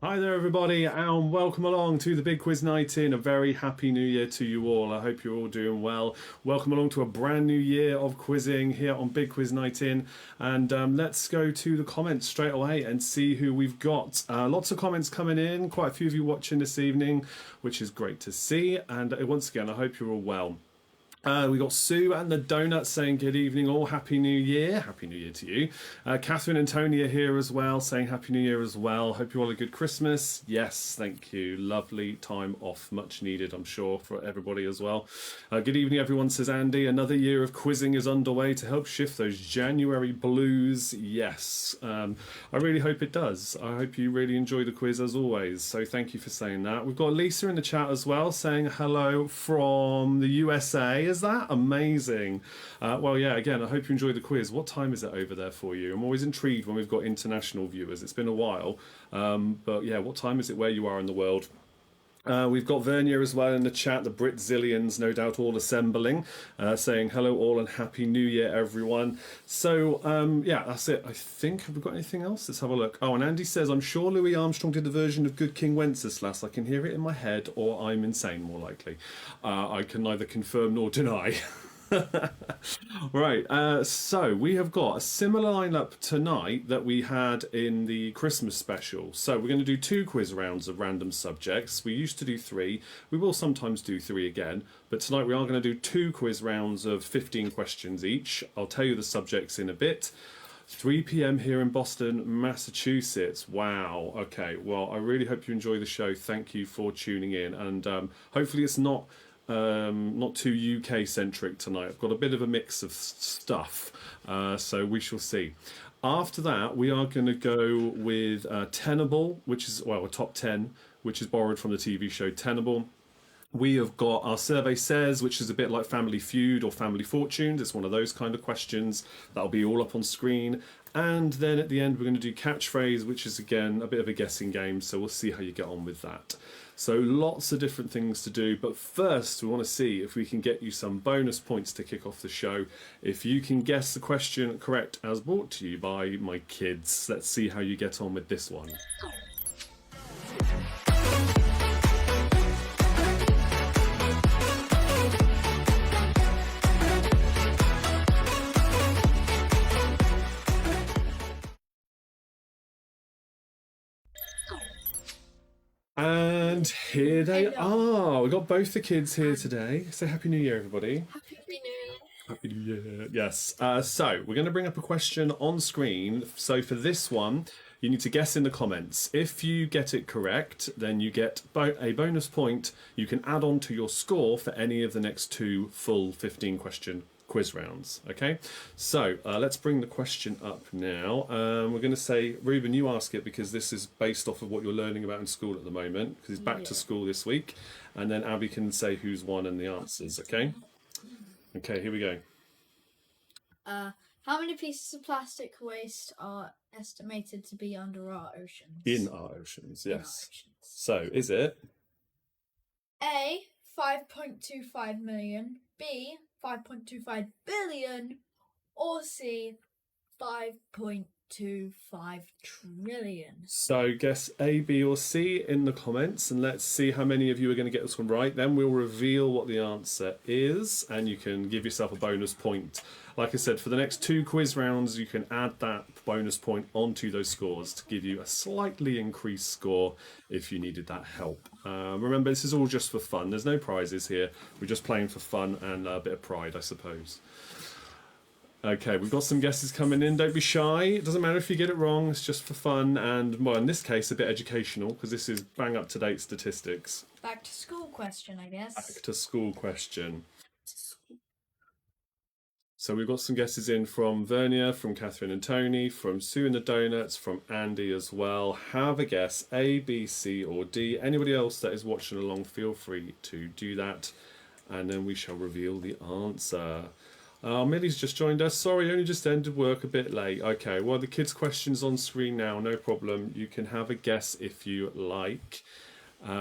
Hi there, everybody, and welcome along to the Big Quiz Night In. A very happy new year to you all. I hope you're all doing well. Welcome along to a brand new year of quizzing here on Big Quiz Night In. And let's go to the comments straight away and see who we've got. Lots of comments coming in, quite a few of you watching this evening, which is great to see. And once again, I hope you're all well. We got Sue and the Donut saying good evening all, happy new year. Happy new year to you. Catherine and Tony are here as well saying happy new year as well. Hope you all had a good Christmas. Yes, thank you. Lovely time off, much needed I'm sure for everybody as well. Good evening everyone, says Andy. Another year of quizzing is underway to help shift those January blues. Yes, I really hope it does. I hope you really enjoy the quiz as always, so thank you for saying that. We've got Lisa in the chat as well saying hello from the USA. Is that amazing? Well, yeah, again, I hope you enjoy the quiz. What time is it over there for you? I'm always intrigued when we've got international viewers. It's been a while. But yeah, what time is it where you are in the world? We've got Vernier as well in the chat, the Brit Zillions, no doubt all assembling, saying hello all and happy new year everyone. So yeah, that's it. I think, have we got anything else? Let's have a look. Oh, and Andy says, I'm sure Louis Armstrong did the version of Good King Wenceslas. I can hear it in my head, or I'm insane, more likely. I can neither confirm nor deny. Right, so we have got a similar lineup tonight that we had in the Christmas special. So we're going to do 2 quiz rounds of random subjects. We used to do 3. We will sometimes do 3 again, but tonight we are going to do 2 quiz rounds of 15 questions each. I'll tell you the subjects in a bit. 3 p.m. here in Boston, Massachusetts. Wow. Okay, well, I really hope you enjoy the show. Thank you for tuning in, and hopefully it's not too UK centric tonight. I've got a bit of a mix of stuff, so we shall see. After that, we are going to go with Tenable, which is, well, a top 10, which is borrowed from the TV show Tenable. We have got Our Survey Says, which is a bit like Family Feud or Family Fortunes. It's one of those kind of questions. That'll be all up on screen. And then at the end, we're going to do Catchphrase, which is, again, a bit of a guessing game. So we'll see how you get on with that. So lots of different things to do. But first, we want to see if we can get you some bonus points to kick off the show. If you can guess the question correct as brought to you by my kids. Let's see how you get on with this one. And here they are. We've got both the kids here today. Say Happy New Year, everybody. Happy New Year. Happy New Year. Yes. So we're going to bring up a question on screen. So for this one, you need to guess in the comments. If you get it correct, then you get a bonus point you can add on to your score for any of the next 2 full 15 question quiz rounds. Okay, so let's bring the question up now. We're going to say, Ruben, you ask it because this is based off of what you're learning about in school at the moment, because he's back to school this week, and then Abby can say who's won and the answers. Okay, here we go. How many pieces of plastic waste are estimated to be under our oceans? In our oceans, yes. In our oceans. So is it A, 5.25 million, B, 5.25 billion, or C, 5.25 trillion? So guess A, B, or C in the comments, and let's see how many of you are going to get this one right. Then we'll reveal what the answer is, and you can give yourself a bonus point. Like I said, for the next 2 quiz rounds, you can add that bonus point onto those scores to give you a slightly increased score if you needed that help. Remember, this is all just for fun. There's no prizes here. We're just playing for fun and a bit of pride, I suppose. Okay, we've got some guesses coming in. Don't be shy. It doesn't matter if you get it wrong. It's just for fun and, well, in this case, a bit educational because this is bang up-to-date statistics. Back to school question, I guess. Back to school question. So we've got some guesses in from Vernier, from Catherine and Tony, from Sue and the Donuts, from Andy as well. Have a guess, A, B, C, or D. Anybody else that is watching along, feel free to do that. And then we shall reveal the answer. Millie's just joined us. Sorry, only just ended work a bit late. Okay, well, the kids' question's on screen now, no problem. You can have a guess if you like.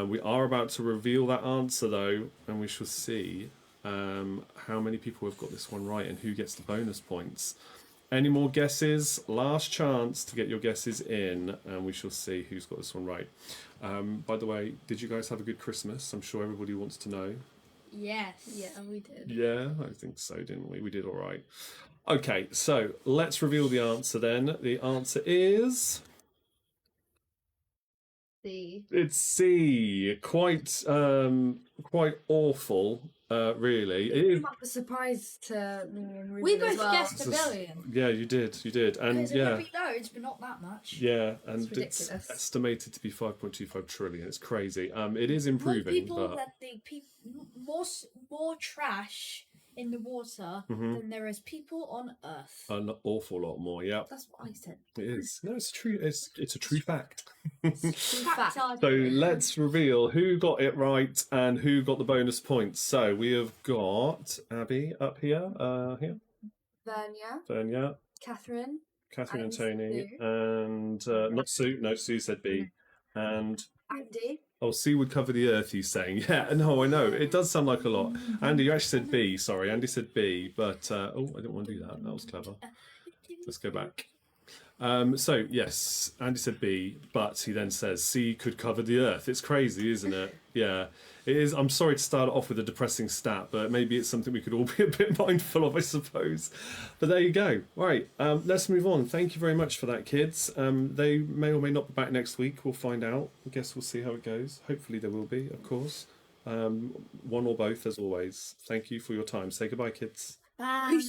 We are about to reveal that answer, though, and we shall see how many people have got this one right and who gets the bonus points. Any more guesses? Last chance to get your guesses in, and we shall see who's got this one right. By the way, did you guys have a good Christmas? I'm sure everybody wants to know. Yes. Yeah, we did. Yeah, I think so, didn't we? We did all right. Okay, so let's reveal the answer then. The answer is... C. It's C. Quite awful, really. It is, Came up a surprise to me and Ruben We as both well. guessed a billion. yeah, you did, and Because it yeah, would be loads, but not that much. yeah, and It's it's ridiculous. estimated to be 5.25 trillion. It's crazy. It is More improving, people but that more trash in the water than there is people on Earth. an awful lot more. Yeah, That's what I said. it is. No, it's true. It's a true fact. Facts are So true. let's reveal who got it right and who got the bonus points. So we have got Abby up here, Vernia, Vernia, Catherine, Catherine and And Tony, Sue. and not Sue. No, Sue said B. And Andy. oh, C would cover the earth, he's saying. Yeah, no, I know. It does sound like a lot. Andy, you actually said B. Sorry, Andy said B, but oh, I didn't want to do that. That was clever. Let's go back. So, yes, Andy said B, but he then says C could cover the earth. It's crazy, isn't it? Yeah, it is. I'm sorry to start off with a depressing stat, but maybe it's something we could all be a bit mindful of, I suppose. But there you go. Right, let's move on. Thank you very much for that, kids. They may or may not be back next week. We'll find out. I guess we'll see how it goes. Hopefully there will be, of course. One or both, as always. Thank you for your time. Say goodbye, kids. Bye.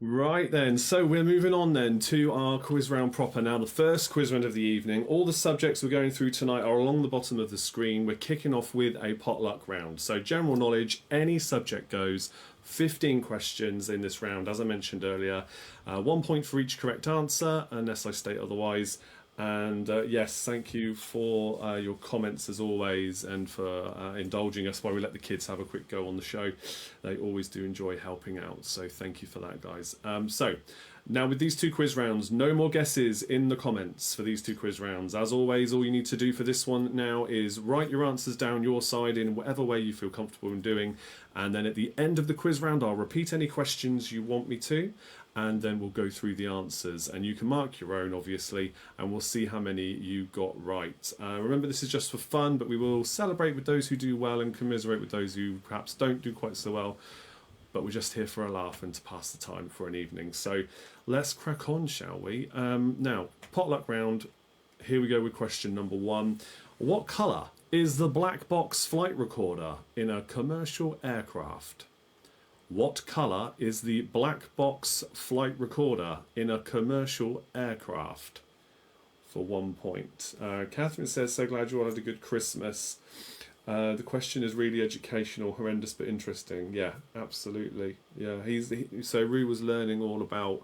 Right then, so we're moving on then to our quiz round proper. Now, the first quiz round of the evening. All the subjects we're going through tonight are along the bottom of the screen. We're kicking off with a potluck round. So general knowledge, any subject goes. 15 questions in this round, as I mentioned earlier. 1 point for each correct answer, unless I state otherwise. And yes, thank you for your comments as always, and for indulging us while we let the kids have a quick go on the show. They always do enjoy helping out, so thank you for that, guys. So now with these two quiz rounds, no more guesses in the comments for these two quiz rounds. As always, all you need to do for this one now is write your answers down your side in whatever way you feel comfortable in doing, and then at the end of the quiz round I'll repeat any questions you want me to, and then we'll go through the answers, and you can mark your own obviously, and we'll see how many you got right. Remember, this is just for fun, but we will celebrate with those who do well and commiserate with those who perhaps don't do quite so well, but we're just here for a laugh and to pass the time for an evening. So let's crack on, shall we? Now, potluck round, here we go with question number 1. What colour is the black box flight recorder in a commercial aircraft? What colour is the black box flight recorder in a commercial aircraft? For 1 point. Catherine says, so glad you all had a good Christmas. The question is really educational, horrendous but interesting. Yeah, absolutely. Yeah, so Rue was learning all about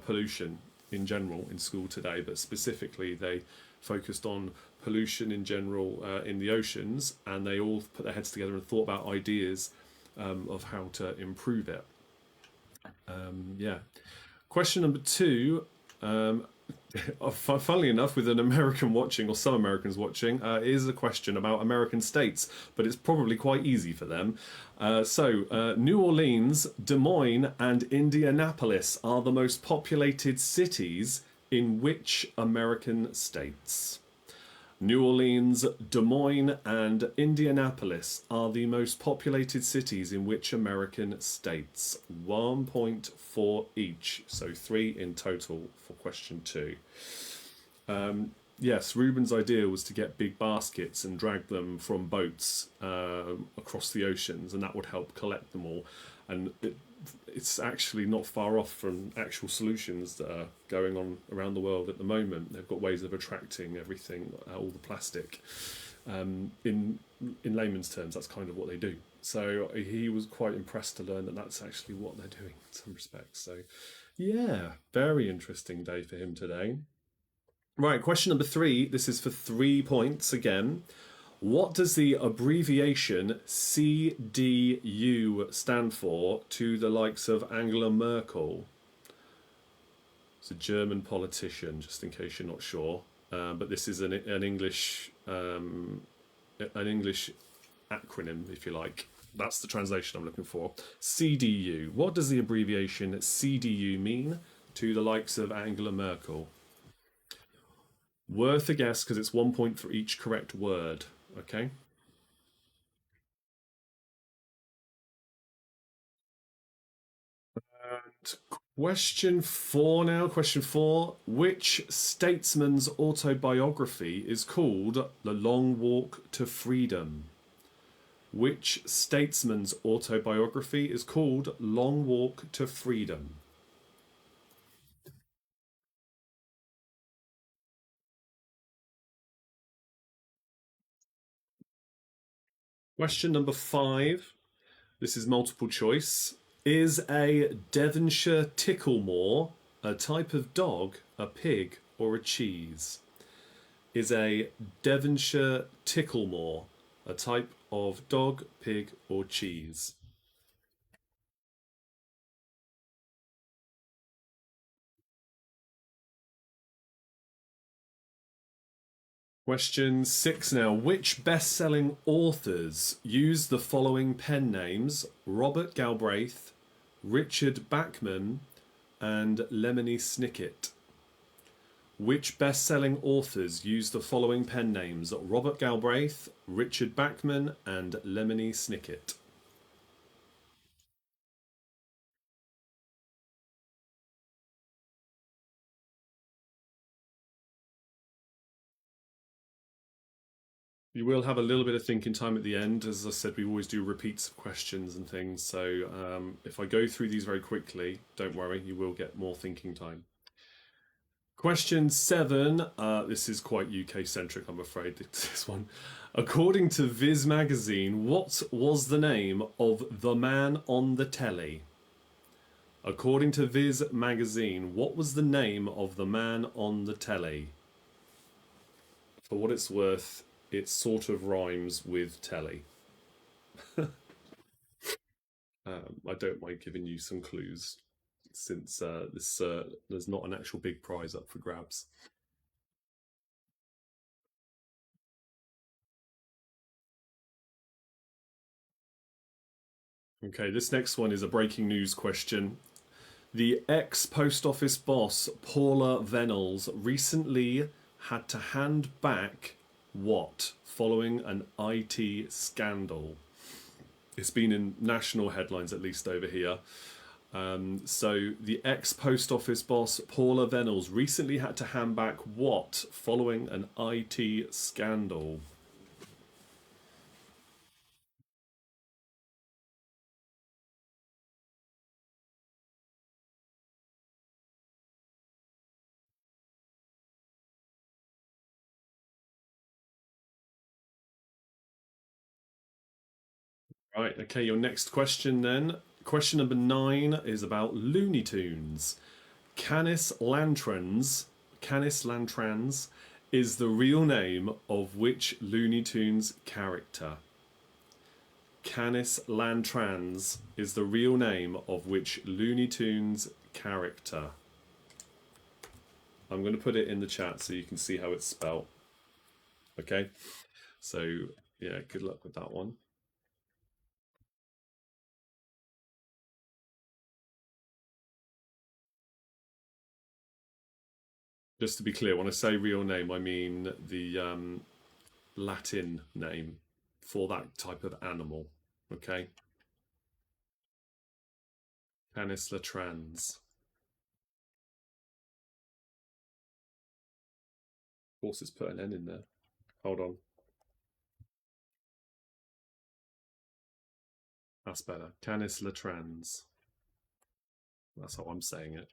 pollution in general in school today, but specifically they focused on pollution in general in the oceans, and they all put their heads together and thought about ideas of how to improve it. Yeah. Question number 2. Funnily enough, with an American watching, or some Americans watching, is a question about American states, but it's probably quite easy for them. New Orleans, Des Moines, and Indianapolis are the most populated cities in which American states? New Orleans, Des Moines, and Indianapolis are the most populated cities in which American states? 1 point for each, so 3 in total for question 2. Yes, Ruben's idea was to get big baskets and drag them from boats across the oceans, and that would help collect them all. And it's actually not far off from actual solutions that are going on around the world at the moment. They've got ways of attracting everything, all the plastic. In layman's terms, that's kind of what they do. So he was quite impressed to learn that that's actually what they're doing in some respects. So yeah, very interesting day for him today. Right, question number 3. This is for 3 points again. What does the abbreviation CDU stand for to the likes of Angela Merkel? It's a German politician, just in case you're not sure. But this is an English acronym, if you like. That's the translation I'm looking for. CDU. What does the abbreviation CDU mean to the likes of Angela Merkel? Worth a guess because it's 1 point for each correct word. Okay. And question 4 now. Question 4. Which statesman's autobiography is called The Long Walk to Freedom? Which statesman's autobiography is called Long Walk to Freedom? Question number 5. This is multiple choice. Is a Devonshire Ticklemore a type of dog, a pig, or a cheese? Is a Devonshire Ticklemore a type of dog, pig, or cheese? Question 6 now. Which best-selling authors use the following pen names? Robert Galbraith, Richard Bachman, and Lemony Snicket. Which best-selling authors use the following pen names? Robert Galbraith, Richard Bachman, and Lemony Snicket. You will have a little bit of thinking time at the end. As I said, we always do repeats of questions and things. So if I go through these very quickly, don't worry, you will get more thinking time. Question 7. This is quite UK-centric, I'm afraid, this one. According to Viz magazine, what was the name of the man on the telly? According to Viz magazine, what was the name of the man on the telly? For what it's worth, it sort of rhymes with telly. I don't mind giving you some clues, since there's not an actual big prize up for grabs. Okay, this next one is a breaking news question. The ex-post office boss, Paula Venables, recently had to hand back what following an IT scandal? It's been in national headlines, at least over here. So the ex-post office boss, Paula Venables, recently had to hand back what following an IT scandal? Right, okay, your next question then. Question number 9 is about Looney Tunes. Canis Lantrans is the real name of which Looney Tunes character? Canis Lantrans is the real name of which Looney Tunes character? I'm going to put it in the chat so you can see how it's spelled. Okay, so yeah, good luck with that one. Just to be clear, when I say real name, I mean the Latin name for that type of animal. Okay. Canis latrans. Of course, it's put an N in there. Hold on. That's better. Canis latrans. That's how I'm saying it.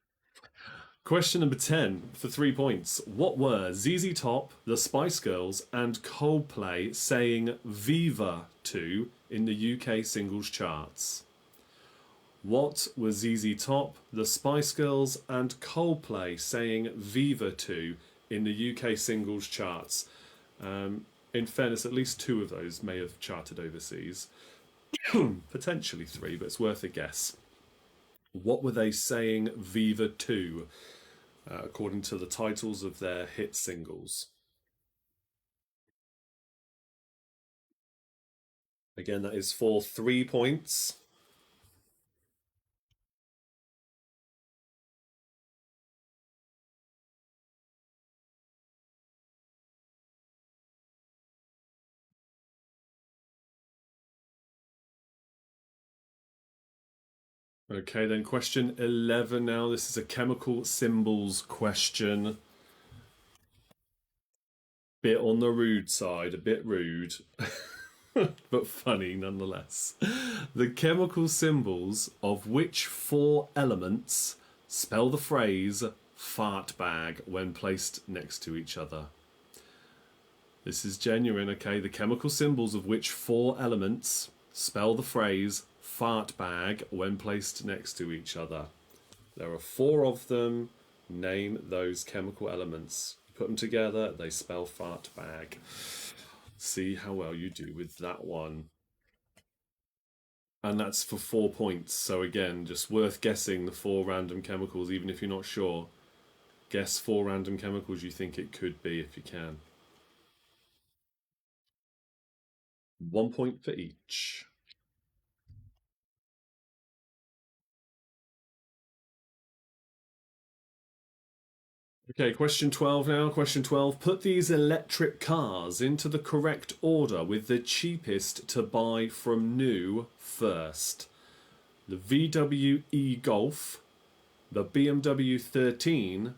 Question number 10 for 3 points. What were ZZ Top, the Spice Girls, and Coldplay saying Viva to in the UK singles charts? What were ZZ Top, the Spice Girls, and Coldplay saying Viva to in the UK singles charts? In fairness, at least 2 of those may have charted overseas. Potentially 3, but it's worth a guess. What were they saying Viva to, according to the titles of their hit singles? Again, that is for 3 points. Okay, then question 11 now. This is a chemical symbols question. Bit on the rude side, a bit rude, but funny nonetheless. The chemical symbols of which 4 elements spell the phrase fart bag when placed next to each other? This is genuine, okay? The chemical symbols of which 4 elements spell the phrase fart bag when placed next to each other. There are 4 of them. Name those chemical elements. Put them together, they spell fart bag. See how well you do with that one. And that's for 4 points. So again, just worth guessing the 4 random chemicals, even if you're not sure. Guess 4 random chemicals you think it could be if you can. 1 point for each. Okay, question 12 now. Question 12. Put these electric cars into the correct order with the cheapest to buy from new first. The VW e-Golf, the BMW 13,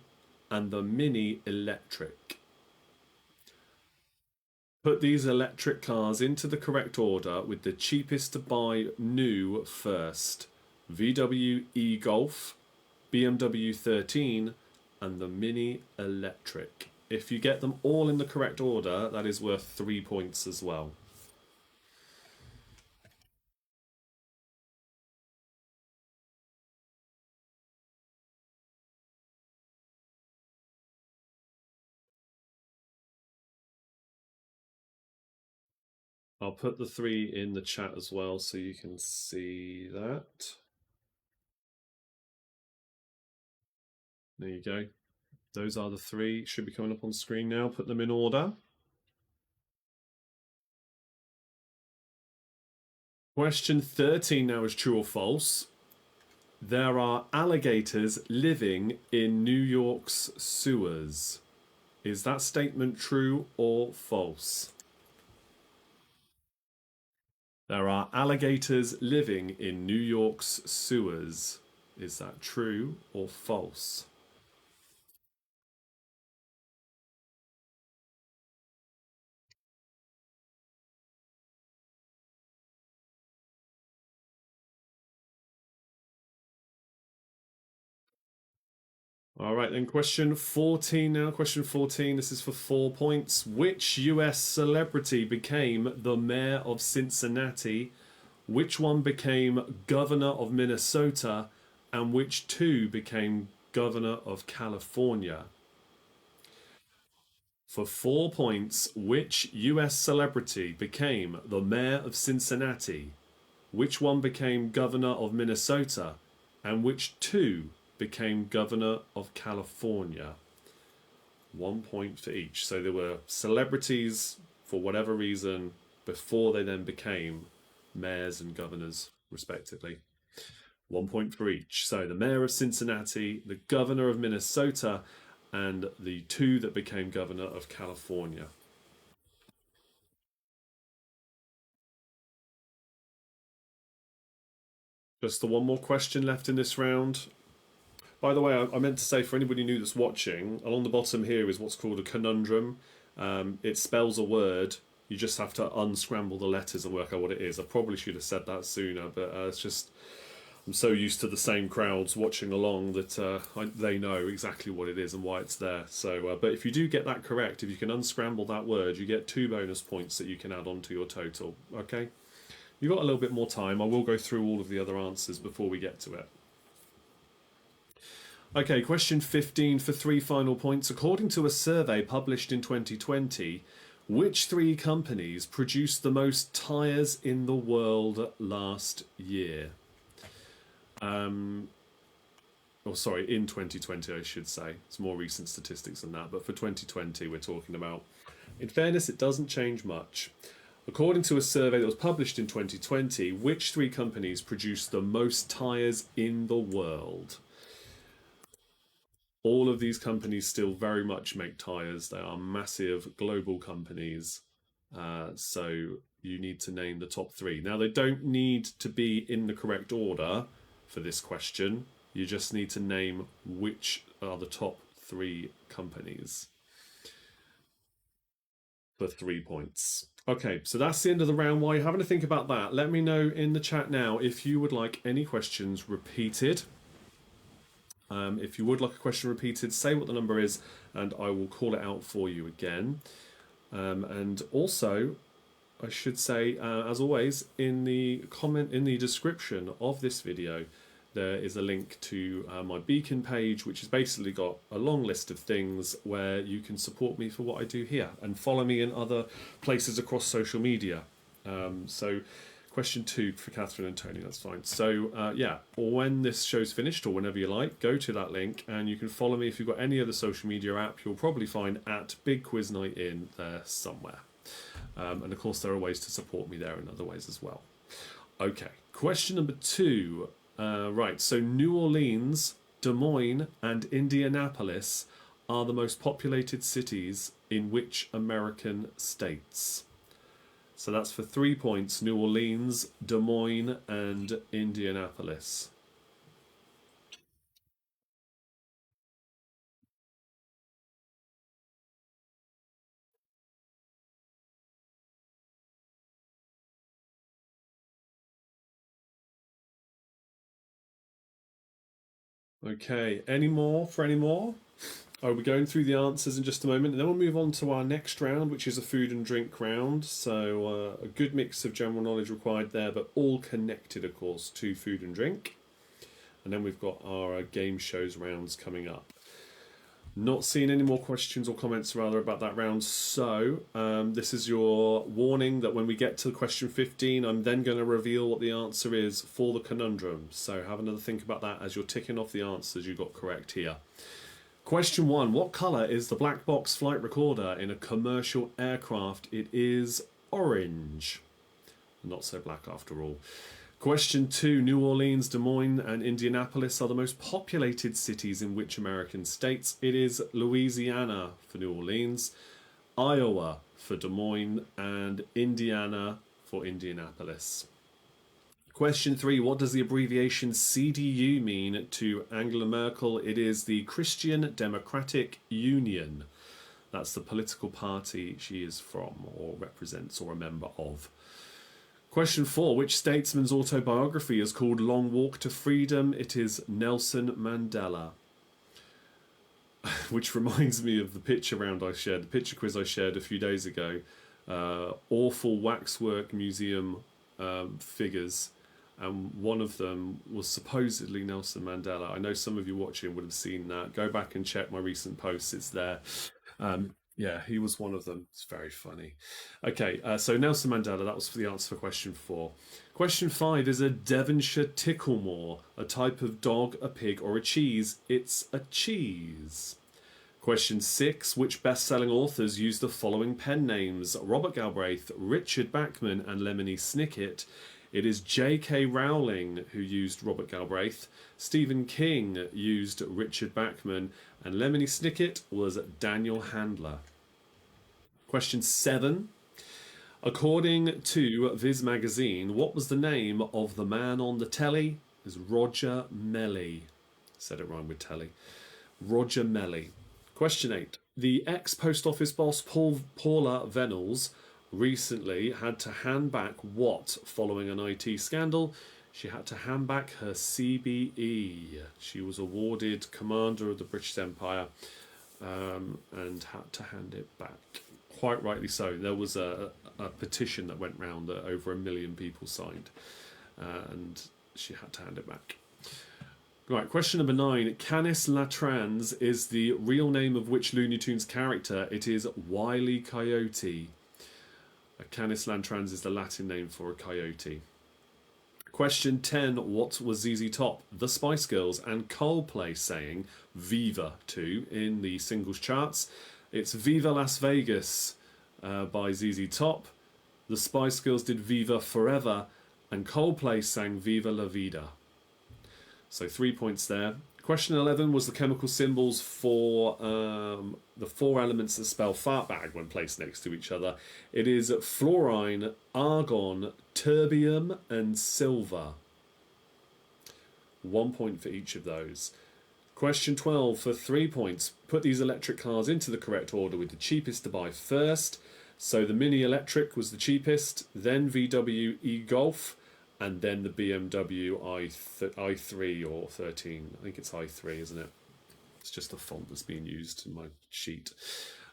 and the Mini Electric. Put these electric cars into the correct order with the cheapest to buy new first. VW e-Golf, BMW 13, and the Mini Electric. If you get them all in the correct order, that is worth 3 points as well. I'll put the 3 in the chat as well so you can see that. There you go. Those are the 3. Should be coming up on screen now. Put them in order. Question 13 now is true or false. There are alligators living in New York's sewers. Is that statement true or false? There are alligators living in New York's sewers. Is that true or false? All right, then question 14 now. Question 14, this is for 4 points. Which US celebrity became the mayor of Cincinnati? Which one became governor of Minnesota? And which 2 became governor of California? For 4 points, which US celebrity became the mayor of Cincinnati? Which one became governor of Minnesota? And which 2 became governor of California? 1 point for each. So there were celebrities for whatever reason before they then became mayors and governors, respectively. 1 point for each. So the mayor of Cincinnati, the governor of Minnesota, and the 2 that became governor of California. Just the 1 more question left in this round. By the way, I meant to say, for anybody new that's watching, along the bottom here is what's called a conundrum. It spells a word. You just have to unscramble the letters and work out what it is. I probably should have said that sooner, but it's just, I'm so used to the same crowds watching along that they know exactly what it is and why it's there. So, but if you do get that correct, if you can unscramble that word, you get 2 bonus points that you can add on to your total. Okay? You've got a little bit more time. I will go through all of the other answers before we get to it. Okay, question 15 for 3 final points. According to a survey published in 2020, Which three companies produced the most tyres in the world last year? In 2020, I should say. It's more recent statistics than that, but for 2020, we're talking about. In fairness, it doesn't change much. According to a survey that was published in 2020, which three companies produce the most tyres in the world? All of these companies still very much make tyres. They are massive global companies. So you need to name the top three. Now, they don't need to be in the correct order for this question. You just need to name which are the top three companies for 3 points. Okay, so that's the end of the round. While you're having to think about that, let me know in the chat now if you would like any questions repeated. If you would like a question repeated, say what the number is and I will call it out for you again. And also, I should say, as always, in the description of this video, there is a link to my Beacon page, which has basically got a long list of things where you can support me for what I do here and follow me in other places across social media. So question 2 for Catherine and Tony, that's fine. So yeah, when this show's finished or whenever you like, go to that link and you can follow me. If you've got any other social media app, you'll probably find at Big Quiz Night In there somewhere. And of course, there are ways to support me there in other ways as well. Okay, question number 2. Right, so New Orleans, Des Moines, and Indianapolis are the most populated cities in which American states? So that's for 3 points. New Orleans, Des Moines, and Indianapolis. Okay, any more for any more? I'll be going through the answers in just a moment, and then we'll move on to our next round, which is a food and drink round. So a good mix of general knowledge required there, but all connected, of course, to food and drink. And then we've got our game shows rounds coming up. Not seeing any more questions or comments rather about that round, so this is your warning that when we get to question 15, I'm then going to reveal what the answer is for the conundrum. So have another think about that as you're ticking off the answers you got correct here. Question 1, what colour is the black box flight recorder in a commercial aircraft? It is orange. Not so black after all. Question 2, New Orleans, Des Moines, and Indianapolis are the most populated cities in which American states? It is Louisiana for New Orleans, Iowa for Des Moines, and Indiana for Indianapolis. Question 3, what does the abbreviation CDU mean to Angela Merkel? It is the Christian Democratic Union. That's the political party she is from or represents or a member of. Question 4, which statesman's autobiography is called Long Walk to Freedom? It is Nelson Mandela. Which reminds me of the picture round I shared, the picture quiz I shared a few days ago. Awful waxwork museum figures, and one of them was supposedly Nelson Mandela. I know some of you watching would have seen that. Go back and check my recent posts, it's there. Yeah, he was one of them. It's very funny. Okay, so Nelson Mandela, that was for the answer for question 4. Question 5 is a Devonshire Ticklemore, a type of dog, a pig, or a cheese. It's a cheese. Question 6, which best-selling authors use the following pen names? Robert Galbraith, Richard Bachman, and Lemony Snicket. It is J.K. Rowling who used Robert Galbraith, Stephen King used Richard Bachman, and Lemony Snicket was Daniel Handler. Question 7. According to Viz magazine, what was the name of the man on the telly? It is Roger Melly. Said it wrong with telly. Roger Melly. Question 8. The ex-post office boss Paula Venables recently had to hand back what following an IT scandal? She had to hand back her CBE. She was awarded Commander of the British Empire and had to hand it back. Quite rightly so. There was a petition that went round that over 1 million people signed, and she had to hand it back. Right, question number 9. Canis Latrans is the real name of which Looney Tunes character? It is Wile E. Coyote. A canis latrans is the Latin name for a coyote. Question 10. What was ZZ Top, the Spice Girls, and Coldplay saying Viva to in the singles charts? It's Viva Las Vegas by ZZ Top. The Spice Girls did Viva Forever, and Coldplay sang Viva La Vida. So 3 points there. Question 11 was the chemical symbols for the 4 elements that spell fart bag when placed next to each other. It is fluorine, argon, terbium, and silver. 1 point for each of those. Question 12 for 3 points. Put these electric cars into the correct order with the cheapest to buy first. So the Mini Electric was the cheapest, then VW e-Golf, and then the BMW i3 or 13. I think it's i3, isn't it? It's just the font that's being used in my sheet.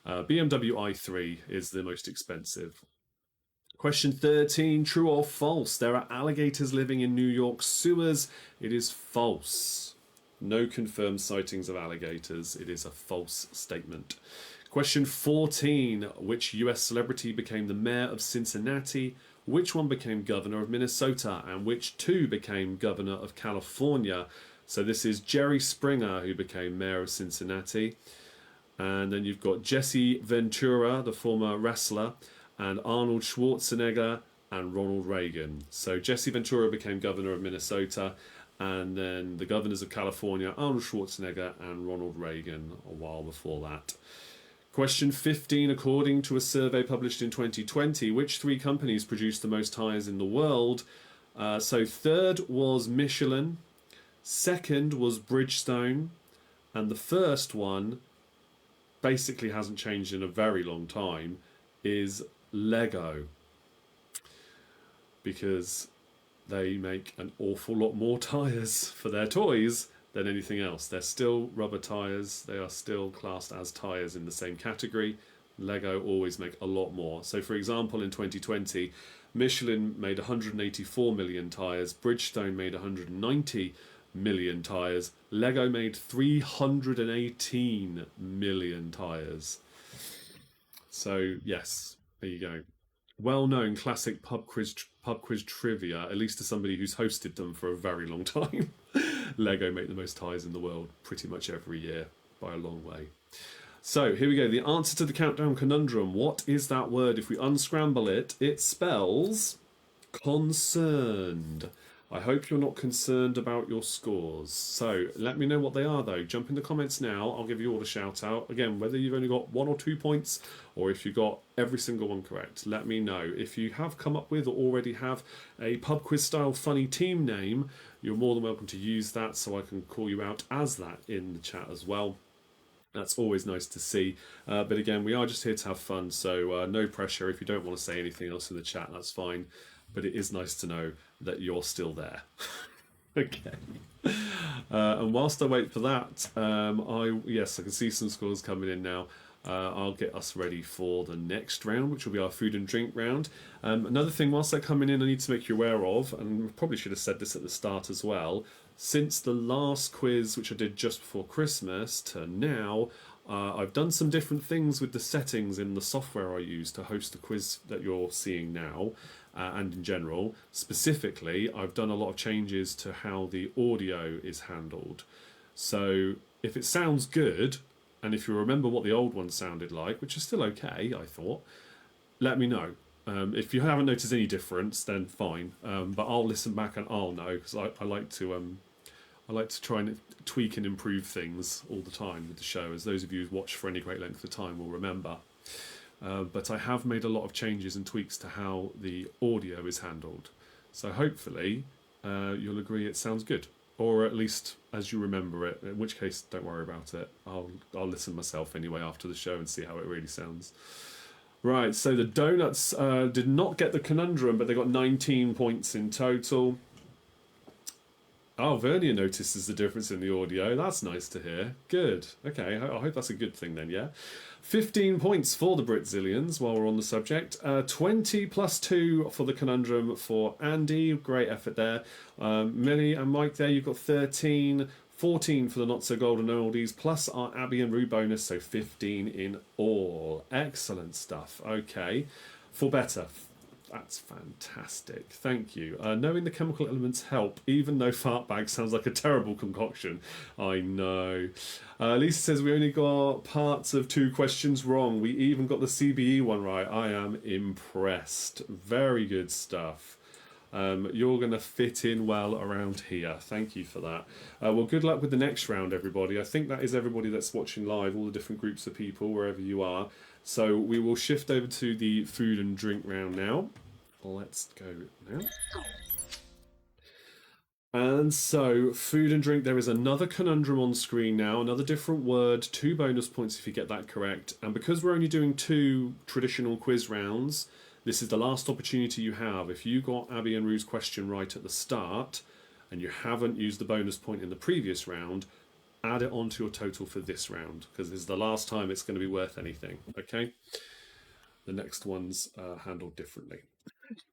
BMW i3 is the most expensive. Question 13, true or false? There are alligators living in New York sewers. It is false. No confirmed sightings of alligators. It is a false statement. Question 14, which US celebrity became the mayor of Cincinnati? Which one became governor of Minnesota? And which 2 became governor of California? So this is Jerry Springer, who became mayor of Cincinnati. And then you've got Jesse Ventura, the former wrestler, and Arnold Schwarzenegger and Ronald Reagan. So Jesse Ventura became governor of Minnesota, and then the governors of California, Arnold Schwarzenegger and Ronald Reagan, a while before that. Question 15, according to a survey published in 2020, which 3 companies produced the most tyres in the world? So third was Michelin, second was Bridgestone, and the first one basically hasn't changed in a very long time, is Lego. Because they make an awful lot more tyres for their toys than anything else. They're still rubber tyres. They are still classed as tyres in the same category. Lego always make a lot more. So for example, in 2020, Michelin made 184 million tyres. Bridgestone made 190 million tyres. Lego made 318 million tyres. So yes, there you go. Well-known classic pub quiz trivia, at least to somebody who's hosted them for a very long time. Lego make the most tyres in the world pretty much every year by a long way. So here we go. The answer to the countdown conundrum. What is that word? If we unscramble it, it spells concerned. I hope you're not concerned about your scores. So let me know what they are, though. Jump in the comments now. I'll give you all a shout out. Again, whether you've only got 1 or 2 points or if you got every single one correct, let me know. If you have come up with or already have a pub quiz style funny team name, you're more than welcome to use that so I can call you out as that in the chat as well. That's always nice to see. But again, we are just here to have fun, so no pressure. If you don't want to say anything else in the chat, that's fine. But it is nice to know that you're still there. Okay. And whilst I wait for that, yes, I can see some scores coming in now. I'll get us ready for the next round, which will be our food and drink round. Another thing, whilst they're coming in, I need to make you aware of, and I probably should have said this at the start as well, since the last quiz, which I did just before Christmas, to now, I've done some different things with the settings in the software I use to host the quiz that you're seeing now. And in general, specifically, I've done a lot of changes to how the audio is handled. So if it sounds good, and if you remember what the old one sounded like, which is still okay, I thought, let me know. If you haven't noticed any difference, then fine. But I'll listen back and I'll know, because I like to try and tweak and improve things all the time with the show, as those of you who've watched for any great length of time will remember. But I have made a lot of changes and tweaks to how the audio is handled. So hopefully you'll agree it sounds good, or at least as you remember it, in which case don't worry about it. I'll listen myself anyway after the show and see how it really sounds. Right, so the donuts did not get the conundrum, but they got 19 points in total. Oh, Vernia notices the difference in the audio. That's nice to hear. Good. Okay, I hope that's a good thing then, yeah? 15 points for the Britzillians while we're on the subject. 20 plus 2 for the conundrum for Andy. Great effort there. Millie and Mike there, you've got 13. 14 for the not so golden oldies, plus our Abby and Rue bonus, so 15 in all. Excellent stuff. Okay. For better. That's fantastic. Thank you. Knowing the chemical elements help, even though fart bag sounds like a terrible concoction. I know. Lisa says we only got parts of 2 questions wrong. We even got the CBE one right. I am impressed. Very good stuff. You're going to fit in well around here. Thank you for that. Well, good luck with the next round, everybody. I think that is everybody that's watching live, all the different groups of people, wherever you are. So we will shift over to the food and drink round now. Let's go now. And so, food and drink, there is another conundrum on screen now, another different word, 2 bonus points if you get that correct. And because we're only doing 2 traditional quiz rounds, this is the last opportunity you have. If you got Abby and Rue's question right at the start, and you haven't used the bonus point in the previous round, add it onto your total for this round, because this is the last time it's going to be worth anything, okay? The next one's handled differently.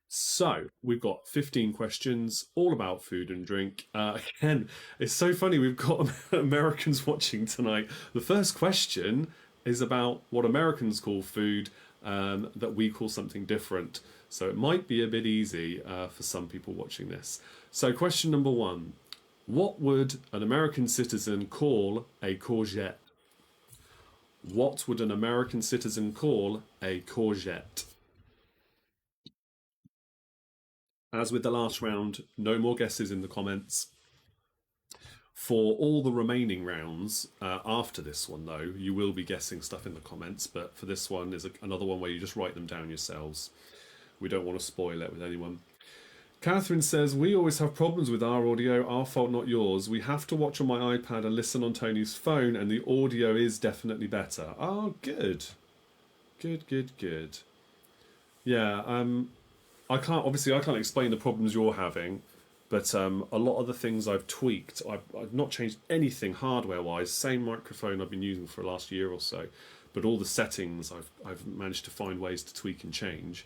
So, we've got 15 questions, all about food and drink. Again, it's so funny, we've got Americans watching tonight. The first question is about what Americans call food that we call something different. So it might be a bit easy for some people watching this. So question number 1. What would an American citizen call a courgette? What would an American citizen call a courgette? As with the last round, no more guesses in the comments. For all the remaining rounds after this one, though, you will be guessing stuff in the comments, but for this one is another one where you just write them down yourselves. We don't want to spoil it with anyone. Catherine says, we always have problems with our audio, our fault, not yours. We have to watch on my iPad and listen on Tony's phone, and the audio is definitely better. Oh, good. Good. Yeah, I can't explain the problems you're having, but a lot of the things I've tweaked, I've not changed anything hardware-wise. Same microphone I've been using for the last year or so, but all the settings I've managed to find ways to tweak and change.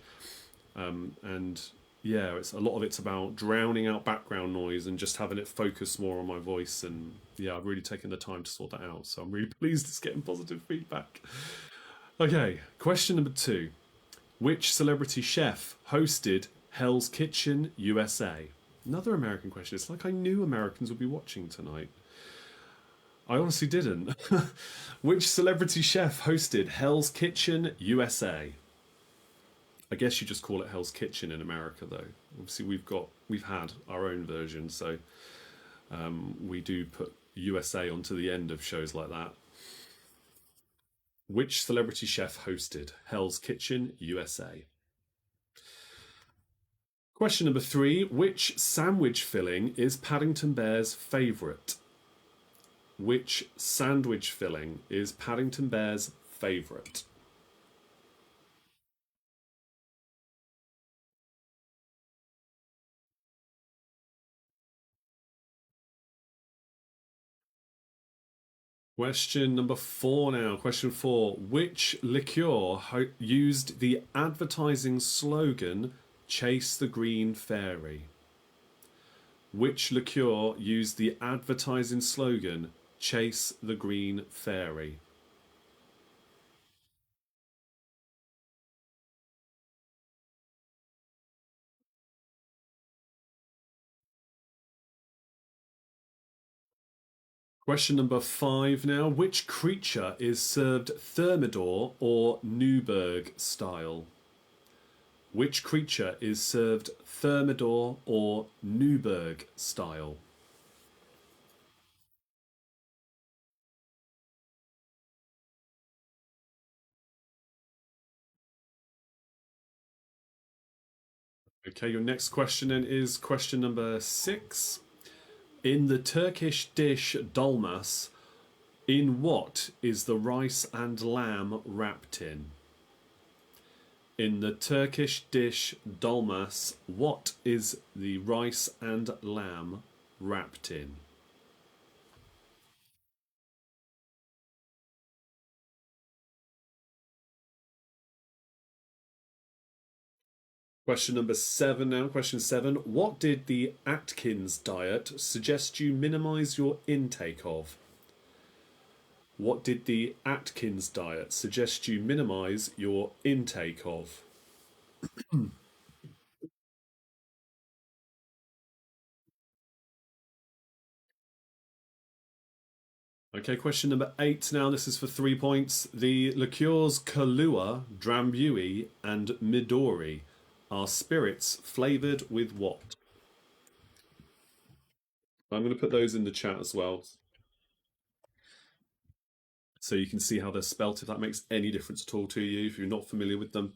And yeah, a lot of it's about drowning out background noise and just having it focus more on my voice. And yeah, I've really taken the time to sort that out. So I'm really pleased it's getting positive feedback. Okay, question number 2. Which celebrity chef hosted Hell's Kitchen USA? Another American question. It's like I knew Americans would be watching tonight. I honestly didn't. Which celebrity chef hosted Hell's Kitchen USA? I guess you just call it Hell's Kitchen in America, though. Obviously, we've had our own version, so we do put USA onto the end of shows like that. Which celebrity chef hosted Hell's Kitchen USA? Question number 3. Which sandwich filling is Paddington Bear's favourite? Which sandwich filling is Paddington Bear's favourite? Question number 4 now. Question 4. Which liqueur used the advertising slogan, Chase the Green Fairy? Which liqueur used the advertising slogan, Chase the Green Fairy? Question number 5 now. Which creature is served Thermidor or Newburgh style? Which creature is served Thermidor or Newburgh style? Okay, your next question then is question number 6. In the Turkish dish dolmas, in what is the rice and lamb wrapped in? In the Turkish dish dolmas, what is the rice and lamb wrapped in? Question number 7 now. Question 7. What did the Atkins diet suggest you minimise your intake of? What did the Atkins diet suggest you minimise your intake of? Okay, question number 8 now. This is for 3 points. The liqueurs Kahlua, Drambuie, and Midori are spirits flavoured with what? I'm going to put those in the chat as well, so you can see how they're spelt, if that makes any difference at all to you, if you're not familiar with them.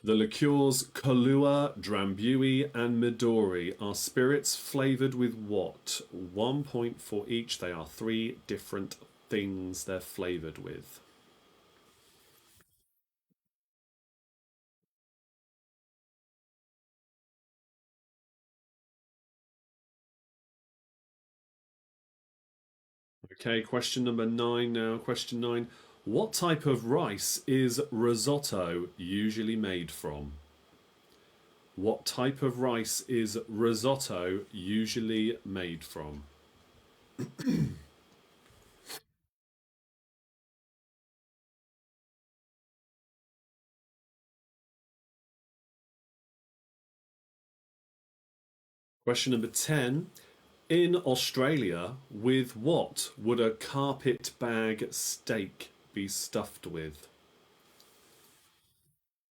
The liqueurs Kahlua, Drambuie, and Midori are spirits flavoured with what? 1 point for each. They are 3 different things they're flavoured with. Okay, question number 9 now. Question 9. What type of rice is risotto usually made from? What type of rice is risotto usually made from? Question number 10. In Australia, with what would a carpet bag steak be stuffed with?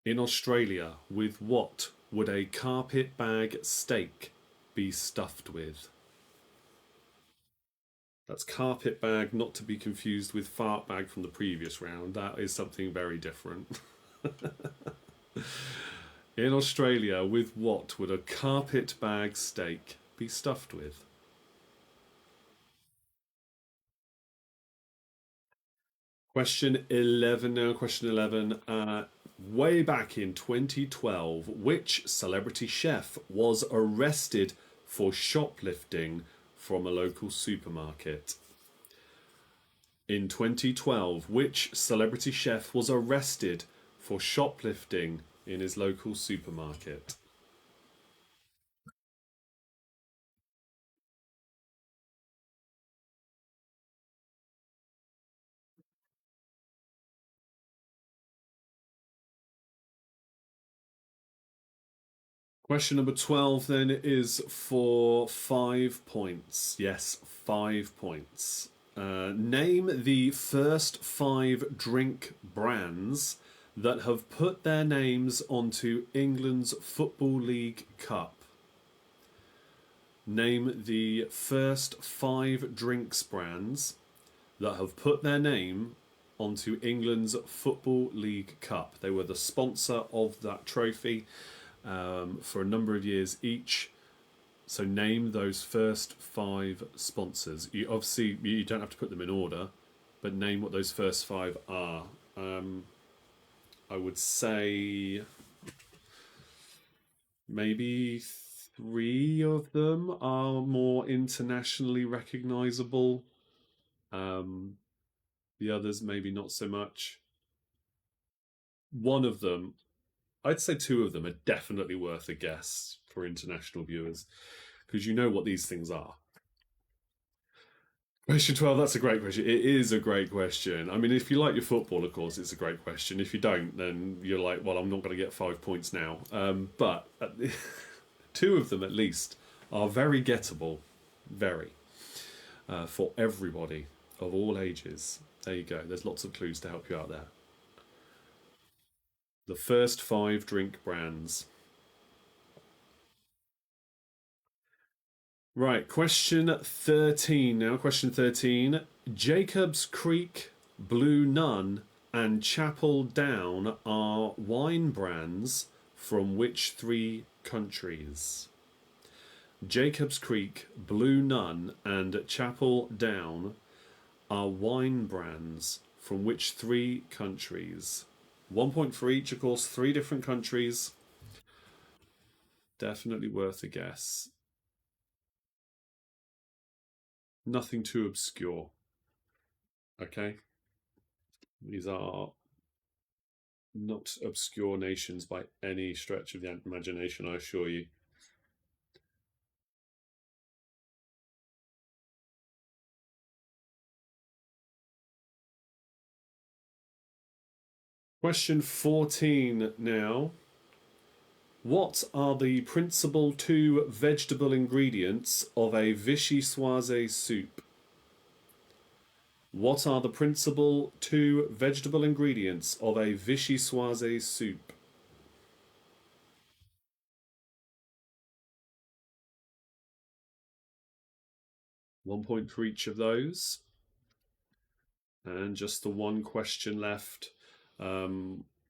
In Australia, with what would a carpet bag steak be stuffed with? That's carpet bag, not to be confused with fart bag from the previous round. That is something very different. In Australia, with what would a carpet bag steak be stuffed with? Question 11 now. Question 11. Way back in 2012, which celebrity chef was arrested for shoplifting from a local supermarket? In 2012, which celebrity chef was arrested for shoplifting in his local supermarket? Question number 12 then is for 5 points. Yes, 5 points. Name the first 5 drink brands that have put their names onto England's Football League Cup. Name the first 5 drinks brands that have put their name onto England's Football League Cup. They were the sponsor of that trophy for a number of years each. So name those first 5 sponsors. You obviously you don't have to put them in order, but name what those first 5 are. I would say maybe 3 of them are more internationally recognizable. The others maybe not so much. One of them, I'd say 2 of them are definitely worth a guess for international viewers, because you know what these things are. Question 12, that's a great question. It is a great question. I mean, if you like your football, of course, it's a great question. If you don't, then you're like, well, I'm not going to get 5 points now. But 2 of them, at least, are very gettable. Very. For everybody of all ages. There you go. There's lots of clues to help you out there. The first 5 drink brands. Right, question 13 now. Question 13. Jacob's Creek, Blue Nun, and Chapel Down are wine brands from which 3 countries? Jacob's Creek, Blue Nun, and Chapel Down are wine brands from which 3 countries? 1 point for each, of course, 3 different countries. Definitely worth a guess. Nothing too obscure. Okay? These are not obscure nations by any stretch of the imagination, I assure you. Question 14 now. What are the principal two vegetable ingredients of a vichyssoise soup? What are the principal two vegetable ingredients of a vichyssoise soup? 1 point for each of those. And just the one question left,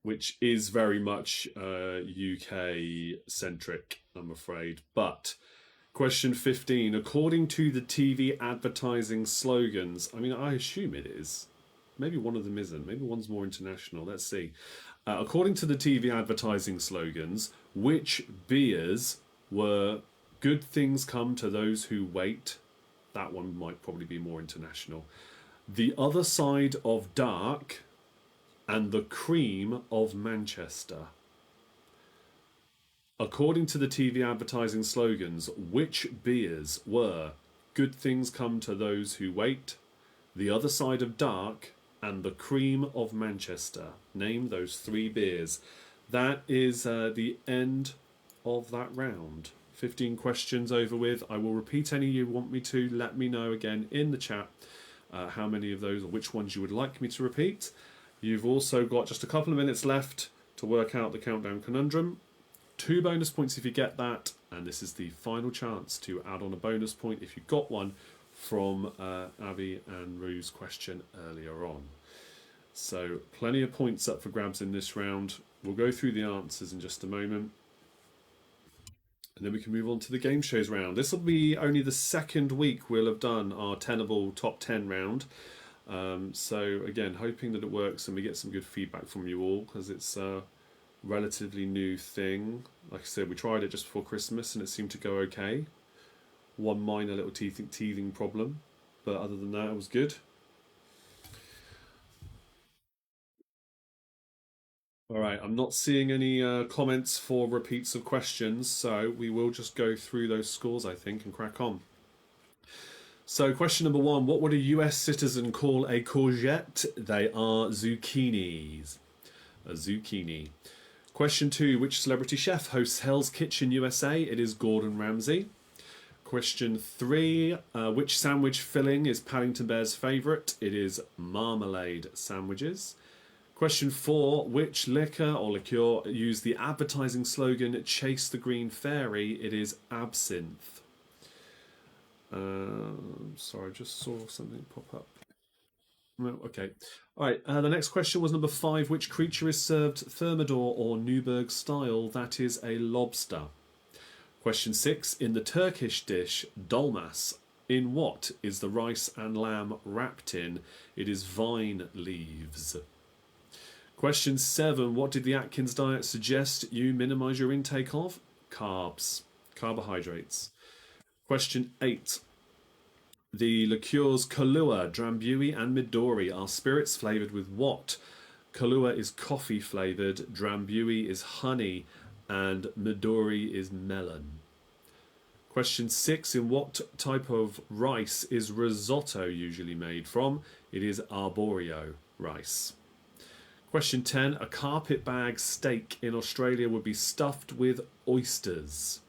which is very much UK centric, I'm afraid. But question 15, according to the TV advertising slogans, I mean, I assume it is. Maybe one of them isn't. Maybe one's more international. Let's see. According to the TV advertising slogans, which beers were good things come to those who wait? That one might probably be more international. The Other Side of Dark and The Cream of Manchester. According to the TV advertising slogans, which beers were Good Things Come to Those Who Wait, The Other Side of Dark, and The Cream of Manchester? Name those three beers. That is the end of that round. 15 questions over with. I will repeat any you want me to. Let me know again in the chat how many of those or which ones you would like me to repeat. You've also got just a couple of minutes left to work out the countdown conundrum. 2 bonus points if you get that, and this is the final chance to add on a bonus point if you got one from Avi and Rue's question earlier on. So plenty of points up for grabs in this round. We'll go through the answers in just a moment, and then we can move on to the game shows round. This will be only the second week we'll have done our Tenable Top 10 round. So again, hoping that it works and we get some good feedback from you all, because it's a relatively new thing. Like I said, we tried it just before Christmas and it seemed to go okay. One minor little teething problem, but other than that, it was good. All right, I'm not seeing any comments for repeats of questions, so we will just go through those scores, I think, and crack on. So question number 1, what would a US citizen call a courgette? They are zucchinis. A zucchini. Question 2, which celebrity chef hosts Hell's Kitchen USA? It is Gordon Ramsay. Question 3, which sandwich filling is Paddington Bear's favourite? It is marmalade sandwiches. Question 4, which liquor or liqueur used the advertising slogan Chase the Green Fairy? It is absinthe. Sorry, I just saw something pop up. No, okay. All right, the next question was number 5. Which creature is served Thermidor or Newburgh style? That is a lobster. Question 6, in the Turkish dish dolmas, in what is the rice and lamb wrapped in? It is vine leaves. Question 7, what did the Atkins diet suggest you minimise your intake of? Carbs, carbohydrates. Question 8, the liqueurs Kahlua, Drambuie and Midori are spirits flavoured with what? Kahlua is coffee flavoured, Drambuie is honey, and Midori is melon. Question 6, in what type of rice is risotto usually made from? It is arborio rice. Question 10, a carpet bag steak in Australia would be stuffed with oysters.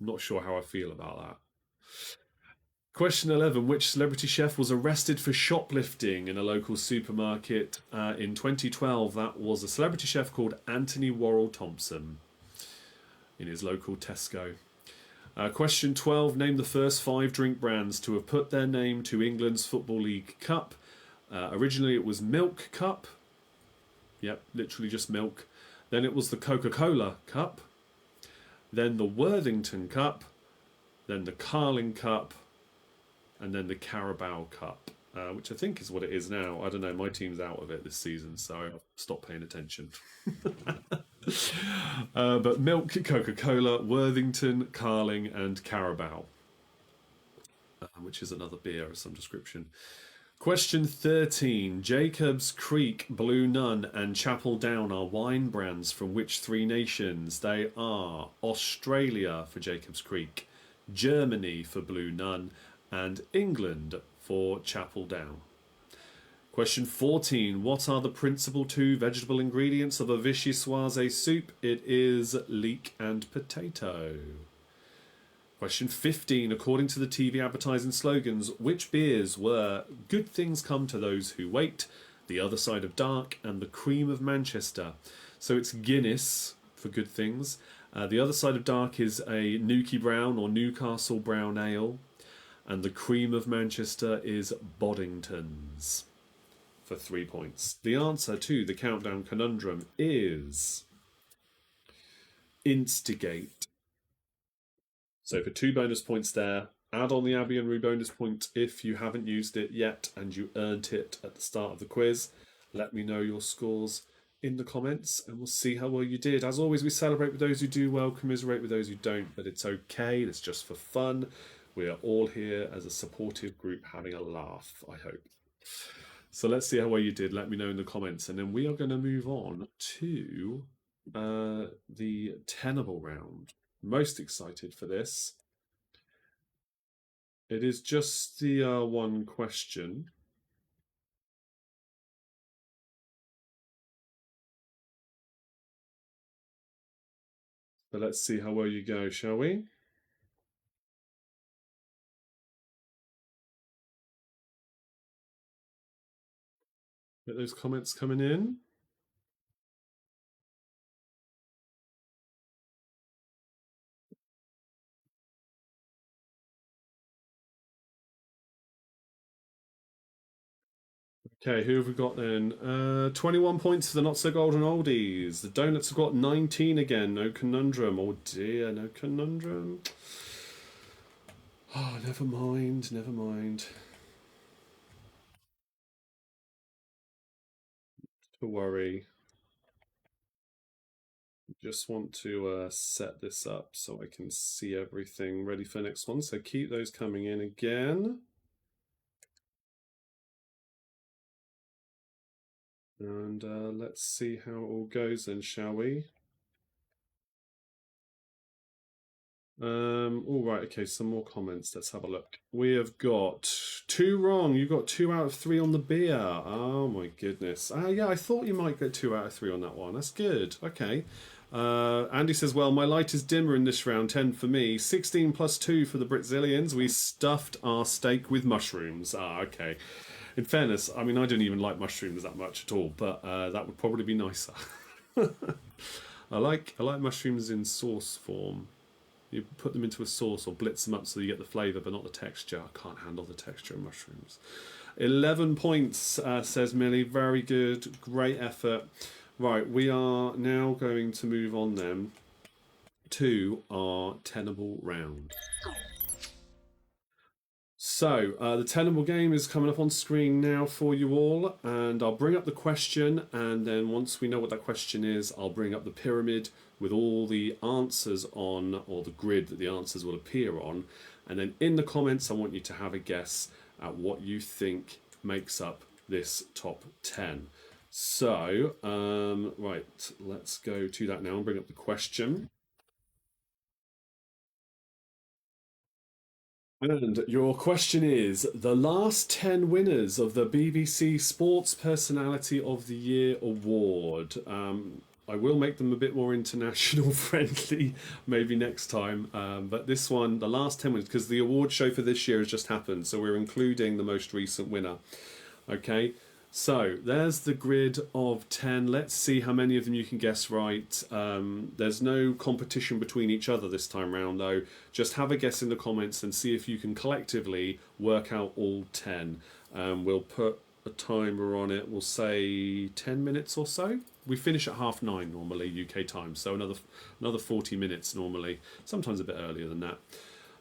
I'm not sure how I feel about that. Question 11, which celebrity chef was arrested for shoplifting in a local supermarket in 2012? That was a celebrity chef called Anthony Worrell Thompson in his local Tesco. Question 12, name the first 5 drink brands to have put their name to England's Football League Cup. Originally it was Milk Cup. Yep, literally just milk. Then it was the Coca-Cola Cup. Then the Worthington Cup. Then the Carling Cup. And then the Carabao Cup, which I think is what it is now. I don't know, my team's out of it this season, so I've stopped paying attention. But Milk, Coca-Cola, Worthington, Carling and Carabao, which is another beer of some description. Question 13. Jacob's Creek, Blue Nun and Chapel Down are wine brands from which 3 nations? They are Australia for Jacob's Creek, Germany for Blue Nun, and England for Chapel Down. Question 14. What are the principal 2 vegetable ingredients of a vichyssoise soup? It is leek and potato. Question 15. According to the TV advertising slogans, which beers were Good Things Come to Those Who Wait, The Other Side of Dark, and The Cream of Manchester? So it's Guinness for Good Things. The Other Side of Dark is a Nuki Brown or Newcastle Brown Ale. And The Cream of Manchester is Boddington's for 3 points. The answer to the countdown conundrum is Instigate. So for 2 bonus points there, add on the Abby and Rue bonus point if you haven't used it yet and you earned it at the start of the quiz. Let me know your scores in the comments and we'll see how well you did. As always, we celebrate with those who do well, commiserate with those who don't, but it's okay. It's just for fun. We are all here as a supportive group having a laugh, I hope. So let's see how well you did. Let me know in the comments. And then we are going to move on to the tenable round. Most excited for this. It is just the 1 question. But let's see how well you go, shall we? Get those comments coming in. Okay, who have we got then? 21 points for the Not So Golden Oldies. The Donuts have got 19 again. No conundrum. Oh dear, no conundrum. Oh, never mind, never mind. Don't worry. Just want to set this up so I can see everything ready for the next one. So keep those coming in again. And let's see how it all goes then, shall we? All right, okay, some more comments. Let's have a look. We have got 2 wrong. You got 2 out of 3 on the beer. Oh my goodness. Yeah, I thought you might get 2 out of 3 on that one. That's good. Okay. Andy says, well, my light is dimmer in this round, 10 for me. 16 plus 2 for the Britzillians. We stuffed our steak with mushrooms. Okay. In fairness, I mean, I don't even like mushrooms that much at all, but that would probably be nicer. I like mushrooms in sauce form. You put them into a sauce or blitz them up so you get the flavour, but not the texture. I can't handle the texture of mushrooms. 11 points, says Millie. Very good. Great effort. Right, we are now going to move on then to our tenable round. So, the tenable game is coming up on screen now for you all, and I'll bring up the question, and then once we know what that question is, I'll bring up the pyramid with all the answers on, or the grid that the answers will appear on, and then in the comments I want you to have a guess at what you think makes up this top 10. So, right, let's go to that now and bring up the question. And your question is, the last 10 winners of the BBC Sports Personality of the Year Award. I will make them a bit more international friendly maybe next time. But this one, the last 10 winners, because the award show for this year has just happened. So we're including the most recent winner. Okay. So there's the grid of 10. Let's see how many of them you can guess right. There's no competition between each other this time round though. Just have a guess in the comments and see if you can collectively work out all 10. We'll put a timer on it. We'll say 10 minutes or so. We finish at 9:30 normally UK time, so another 40 minutes normally. Sometimes a bit earlier than that.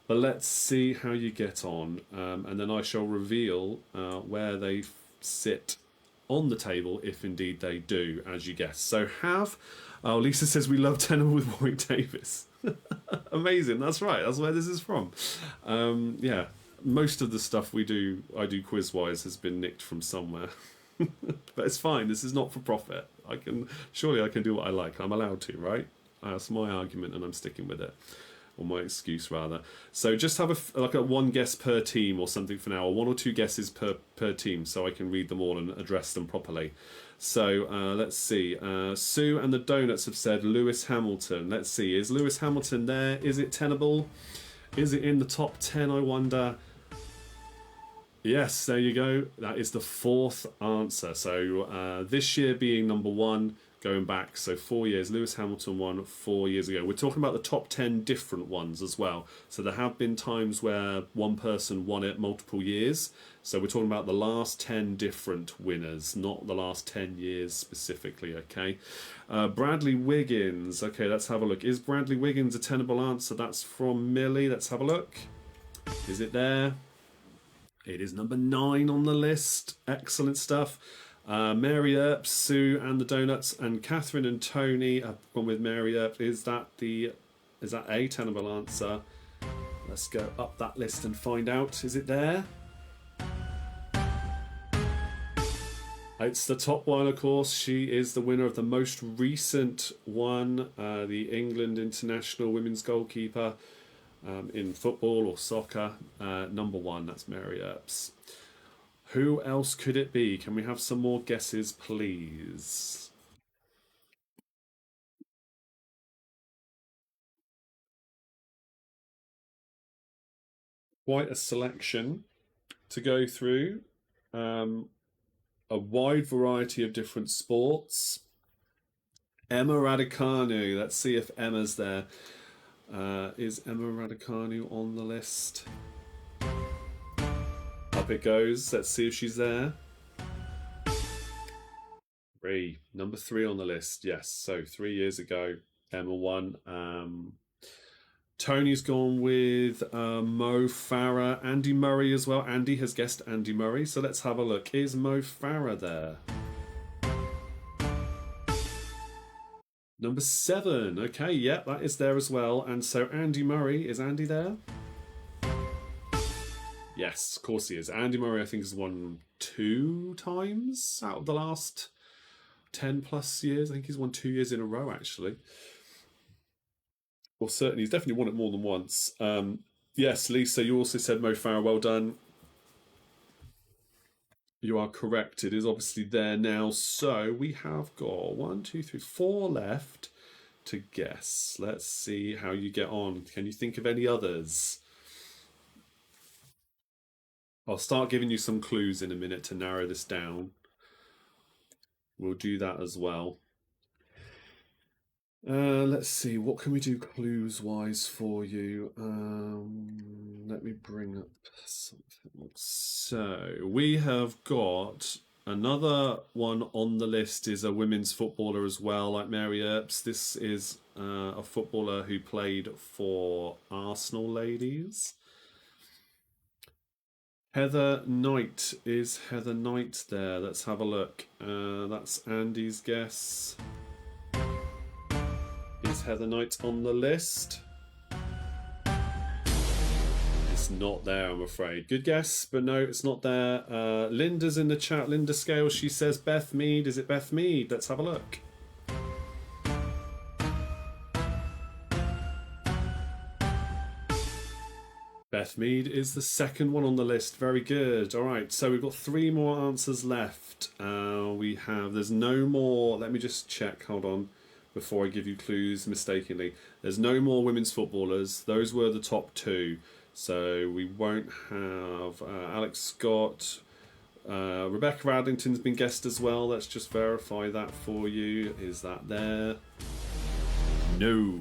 But let's see how you get on, and then I shall reveal where they sit on the table, if indeed they do, as you guess. So Lisa says we love tenor with Warwick Davis. Amazing, that's right, that's where this is from. Yeah, most of the stuff I do quiz-wise has been nicked from somewhere. But it's fine, this is not for profit. Surely I can do what I like, I'm allowed to, right? That's my argument and I'm sticking with it. or my excuse rather. So just have a one guess per team or something for now, or 1 or 2 guesses per team, so I can read them all and address them properly. So let's see. Sue and the Donuts have said Lewis Hamilton. Let's see. Is Lewis Hamilton there? Is it tenable? Is it in the top 10, I wonder? Yes, there you go. That is the 4th answer. So this year being number 1, going back, so 4 years. Lewis Hamilton won 4 years ago. We're talking about the top 10 different ones as well. So there have been times where one person won it multiple years. So we're talking about the last 10 different winners, not the last 10 years specifically, okay? Bradley Wiggins. Okay, let's have a look. Is Bradley Wiggins a tenable answer? That's from Millie. Let's have a look. Is it there? It is number 9 on the list. Excellent stuff. Mary Earp, Sue and the Donuts, and Catherine and Tony have gone with Mary Earp. Is that a tenable answer? Let's go up that list and find out. Is it there? It's the top one, of course. She is the winner of the most recent one, the England international women's goalkeeper in football or soccer. Number 1, that's Mary Earps. Who else could it be? Can we have some more guesses, please? Quite a selection to go through. A wide variety of different sports. Emma Raducanu. Let's see if Emma's there. Is Emma Raducanu on the list? Up it goes. Let's see if she's there. Number 3 on the list. Yes, so 3 years ago, Emma won. Tony's gone with Mo Farah. Andy Murray as well. Andy has guessed Andy Murray. So let's have a look. Is Mo Farah there? Number 7. Okay, yeah, that is there as well. And so Andy Murray. Is Andy there? Yes, of course he is. Andy Murray, I think, has won 2 times out of the last 10 plus years. I think he's won 2 years in a row, actually. Well, certainly, he's definitely won it more than once. Yes, Lisa, you also said Mo Farah. Well done. You are correct. It is obviously there now. So we have got 1, 2, 3, 4 left to guess. Let's see how you get on. Can you think of any others? I'll start giving you some clues in a minute to narrow this down. We'll do that as well. Let's see, what can we do clues-wise for you? Let me bring up something. So, we have got another one on the list is a women's footballer as well, like Mary Earps. This is a footballer who played for Arsenal ladies. Heather Knight. Is Heather Knight there? Let's have a look. That's Andy's guess. Is Heather Knight on the list? It's not there, I'm afraid. Good guess, but no, it's not there. Linda's in the chat. Linda Scales, she says Beth Mead. Is it Beth Mead? Let's have a look. Beth Mead is the second one on the list. Very good. All right, so we've got 3 more answers left. There's no more. Let me just check. Hold on. Before I give you clues mistakenly. There's no more women's footballers. Those were the top 2. So we won't have Alex Scott. Rebecca Radlington's been guessed as well. Let's just verify that for you. Is that there? No.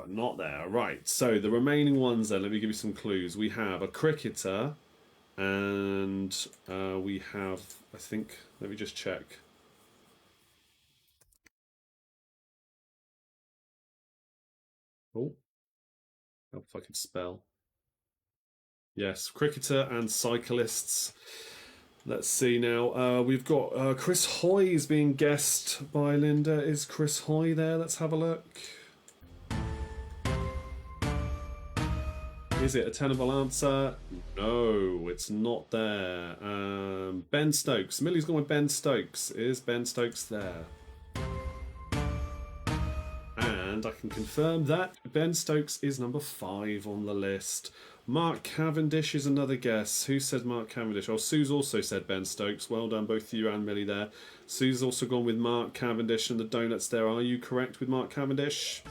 Not there. Right, so the remaining ones then, let me give you some clues. We have a cricketer and we have, I think, let me just check. Oh, hope if I can spell. Yes, cricketer and cyclists. Let's see now. We've got Chris Hoy is being guessed by Linda. Is Chris Hoy there? Let's have a look. Is it a tenable answer? No, it's not there. Ben Stokes. Millie's gone with Ben Stokes. Is Ben Stokes there? And And I can confirm that Ben Stokes is number 5 on the list. Mark Cavendish is another guess. Who said Mark Cavendish? Oh, Sue's also said Ben Stokes. Well done, both you and Millie there. Sue's also gone with Mark Cavendish and the donuts there. Are you correct with Mark Cavendish?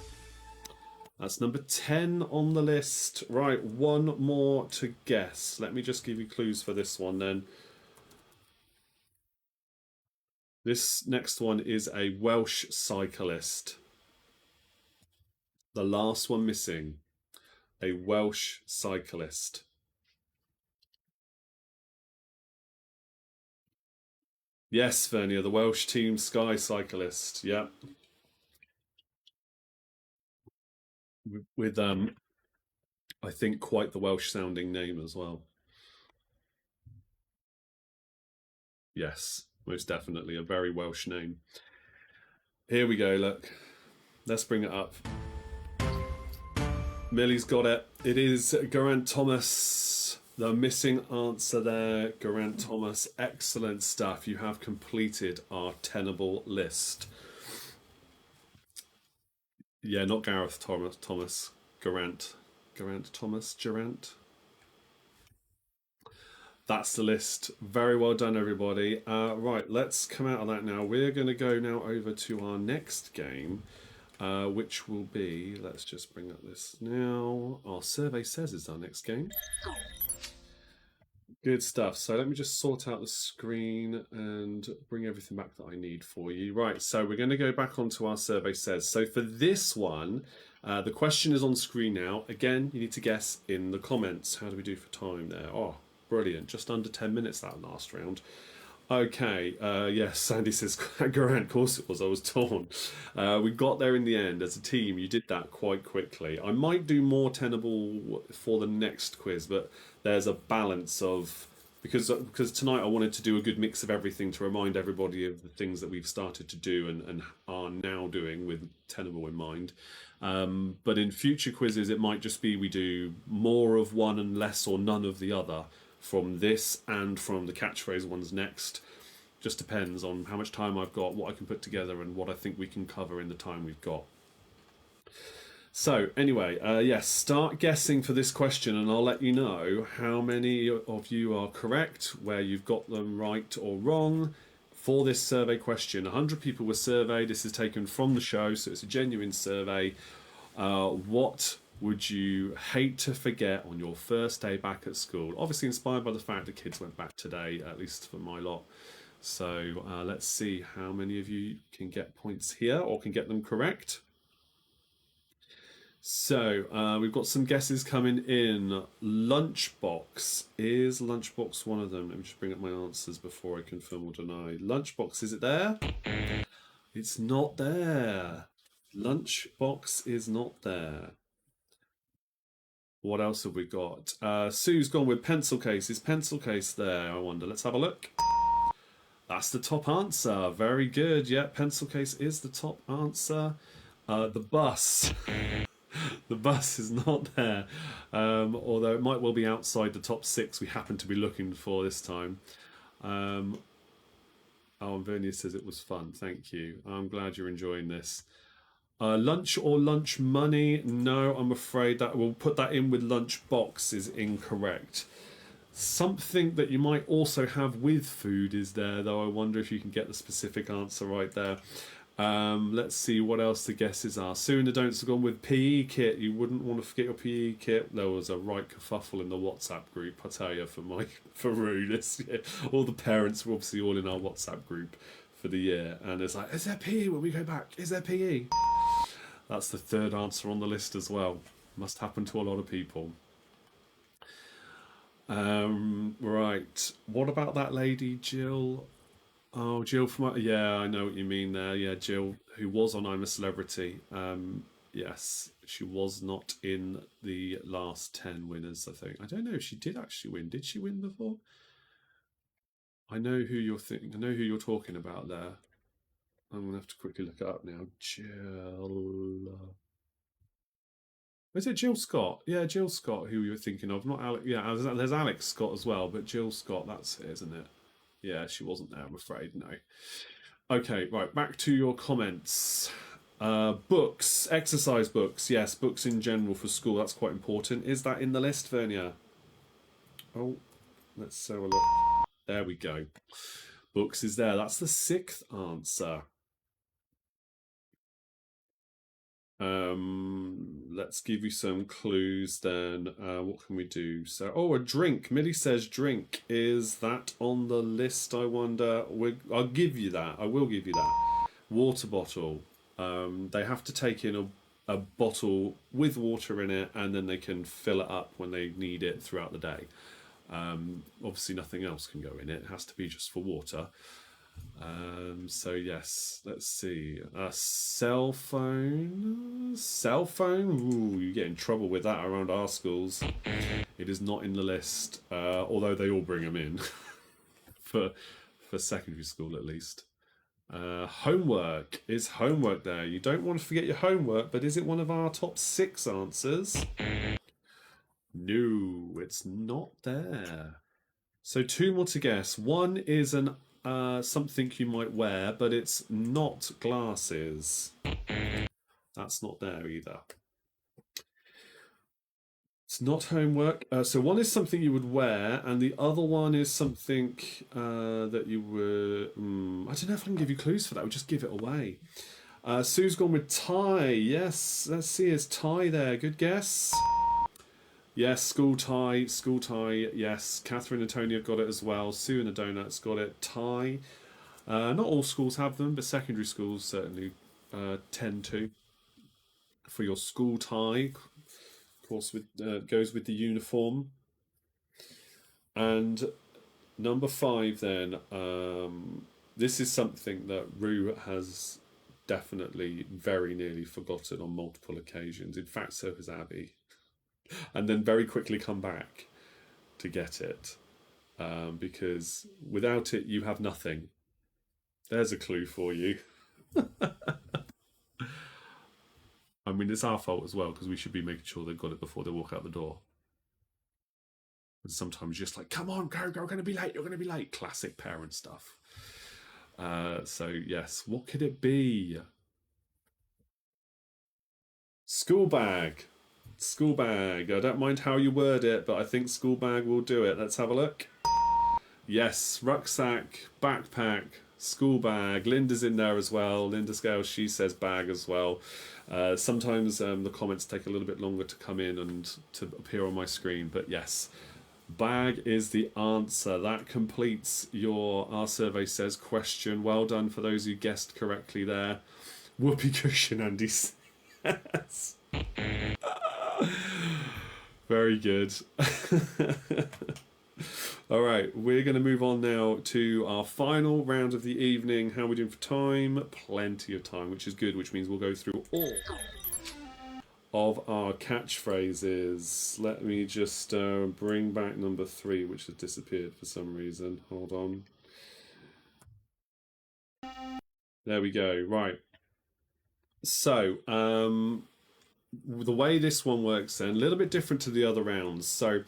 That's number 10 on the list. Right, one more to guess. Let me just give you clues for this one then. This next one is a Welsh cyclist. The last one missing. A Welsh cyclist. Yes, Vernia, the Welsh Team Sky cyclist. Yeah. With I think quite the Welsh sounding name as well. Yes, most definitely a very Welsh name. Here we go, look. Let's bring it up. Millie's got it. It is Geraint Thomas. The missing answer there, Geraint Thomas. Excellent stuff. You have completed our tenable list. Yeah, not Gareth Thomas. Geraint Thomas. That's the list. Very well done, everybody. Right, let's come out of that now. We're going to go now over to our next game, which will be, let's just bring up this now. Our survey says it's our next game. Good stuff. So let me just sort out the screen and bring everything back that I need for you. Right, so we're going to go back onto our survey says. So for this one, the question is on screen now. Again, you need to guess in the comments. How do we do for time there? Oh, brilliant. Just under 10 minutes that last round. Okay, yes, Sandy says, Geraint, of course it was, I was torn. We got there in the end as a team. You did that quite quickly. I might do more tenable for the next quiz, but there's a balance of, because tonight I wanted to do a good mix of everything to remind everybody of the things that we've started to do and are now doing with tenable in mind. But in future quizzes, it might just be we do more of one and less or none of the other, from this and from the catchphrase ones next. Just depends on how much time I've got, what I can put together, and what I think we can cover in the time we've got. So anyway, yes, start guessing for this question and I'll let you know how many of you are correct, where you've got them right or wrong for this survey question. 100 people were surveyed. This is taken from the show, so it's a genuine survey. What would you hate to forget on your first day back at school? Obviously inspired by the fact that kids went back today, at least for my lot. So let's see how many of you can get points here or can get them correct. So we've got some guesses coming in. Lunchbox. Is Lunchbox one of them? Let me just bring up my answers before I confirm or deny. Lunchbox, is it there? It's not there. Lunchbox is not there. What else have we got? Sue's gone with pencil case. Is pencil case there, I wonder? Let's have a look. That's the top answer. Very good. Yeah, pencil case is the top answer. The bus. The bus is not there. Although it might well be outside the top 6 we happen to be looking for this time. Oh, and Vernia says it was fun. Thank you. I'm glad you're enjoying this. Lunch or lunch money? No, I'm afraid that we'll put that in with lunch box is incorrect. Something that you might also have with food is there, though. I wonder if you can get the specific answer right there. Let's see what else the guesses are. Sue and the Don'ts have gone with PE kit. You wouldn't want to forget your PE kit. There was a right kerfuffle in the WhatsApp group, I tell you, for Rue this year. All the parents were obviously all in our WhatsApp group for the year, and it's like, is there PE when we go back? Is there PE? That's the third answer on the list as well. Must happen to a lot of people. Right. What about that lady, Jill? Oh, Jill from... Yeah, I know what you mean there. Yeah, Jill, who was on I'm a Celebrity. Yes, she was not in the last 10 winners, I think. I don't know if she did actually win. Did she win before? I know who you're thinking. I know who you're talking about there. I'm going to have to quickly look it up now. Jill... Is it Jill Scott? Yeah, Jill Scott, who you were thinking of. Not Alex. Yeah, there's Alex Scott as well, but Jill Scott, that's it, isn't it? Yeah, she wasn't there, I'm afraid, no. Okay, right, back to your comments. Books, exercise books. Yes, books in general for school. That's quite important. Is that in the list, Vernia? Oh, let's have a look. There we go. Books is there. That's the 6th answer. Let's give you some clues then. What can we do? So, oh, a drink. Millie says drink. Is that on the list, I wonder? I'll give you that. I will give you that. Water bottle. They have to take in a bottle with water in it, and then they can fill it up when they need it throughout the day. Obviously nothing else can go in it. It has to be just for water. So yes, let's see. A cell phone. Cell phone? Ooh, you get in trouble with that around our schools. It is not in the list, although they all bring them in for secondary school at least. Homework. Is homework there? You don't want to forget your homework, but is it one of our top 6 answers? No, it's not there. So 2 more to guess. One is an something you might wear, but it's not glasses. That's not there either. It's not homework. So one is something you would wear, and the other one is something that you would... I don't know if I can give you clues for that. We'll just give it away. Sue's gone with tie. Yes, let's see. Is tie there? Good guess. Yes, school tie. School tie. Yes, Catherine and Tony have got it as well. Sue and the Donuts got it. Tie. Not all schools have them, but secondary schools certainly tend to. For your school tie, of course, goes with the uniform. And number 5 then, this is something that Rue has definitely very nearly forgotten on multiple occasions. In fact, so has Abby. And then very quickly come back to get it. Because without it, you have nothing. There's a clue for you. I mean, it's our fault as well, because we should be making sure they've got it before they walk out the door. And sometimes just like, come on, go, you're going to be late, you're going to be late. Classic parent stuff. So, yes, what could it be? School bag. School bag. I don't mind how you word it, but I think school bag will do it. Let's have a look. Yes, rucksack, backpack, school bag. Linda's in there as well. Linda Scales, she says bag as well. Sometimes the comments take a little bit longer to come in and to appear on my screen, but yes, bag is the answer. That completes our survey says question. Well done for those who guessed correctly there. Whoopee cushion, Andy says. Very good. All right, we're going to move on now to our final round of the evening. How are we doing for time? Plenty of time, which is good, which means we'll go through all of our catchphrases. Let me just bring back number 3, which has disappeared for some reason. Hold on. There we go. Right. So, the way this one works then, a little bit different to the other rounds. So,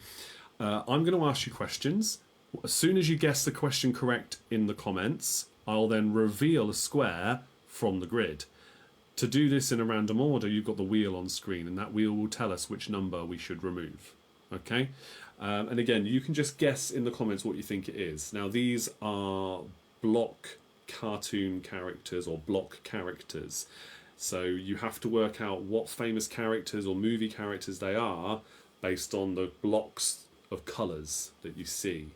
I'm going to ask you questions. As soon as you guess the question correct in the comments, I'll then reveal a square from the grid. To do this in a random order, you've got the wheel on screen, and that wheel will tell us which number we should remove. Okay? And again, you can just guess in the comments what you think it is. Now, these are block cartoon characters or block characters. So you have to work out what famous characters or movie characters they are based on the blocks of colours that you see.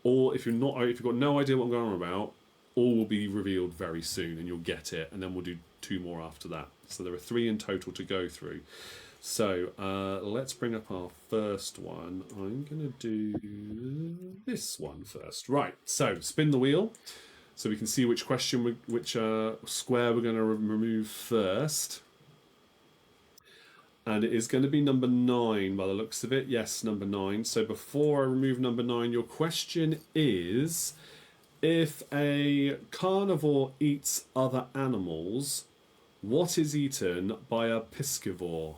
Or if you've got no idea what I'm going on about, all will be revealed very soon and you'll get it, and then we'll do 2 more after that. So there are 3 in total to go through. So let's bring up our first one. I'm going to do this one first. Right, so spin the wheel so we can see which question, which square we're going to remove first. And it is going to be number 9 by the looks of it. Yes, number 9. So before I remove number 9, your question is, if a carnivore eats other animals, what is eaten by a piscivore?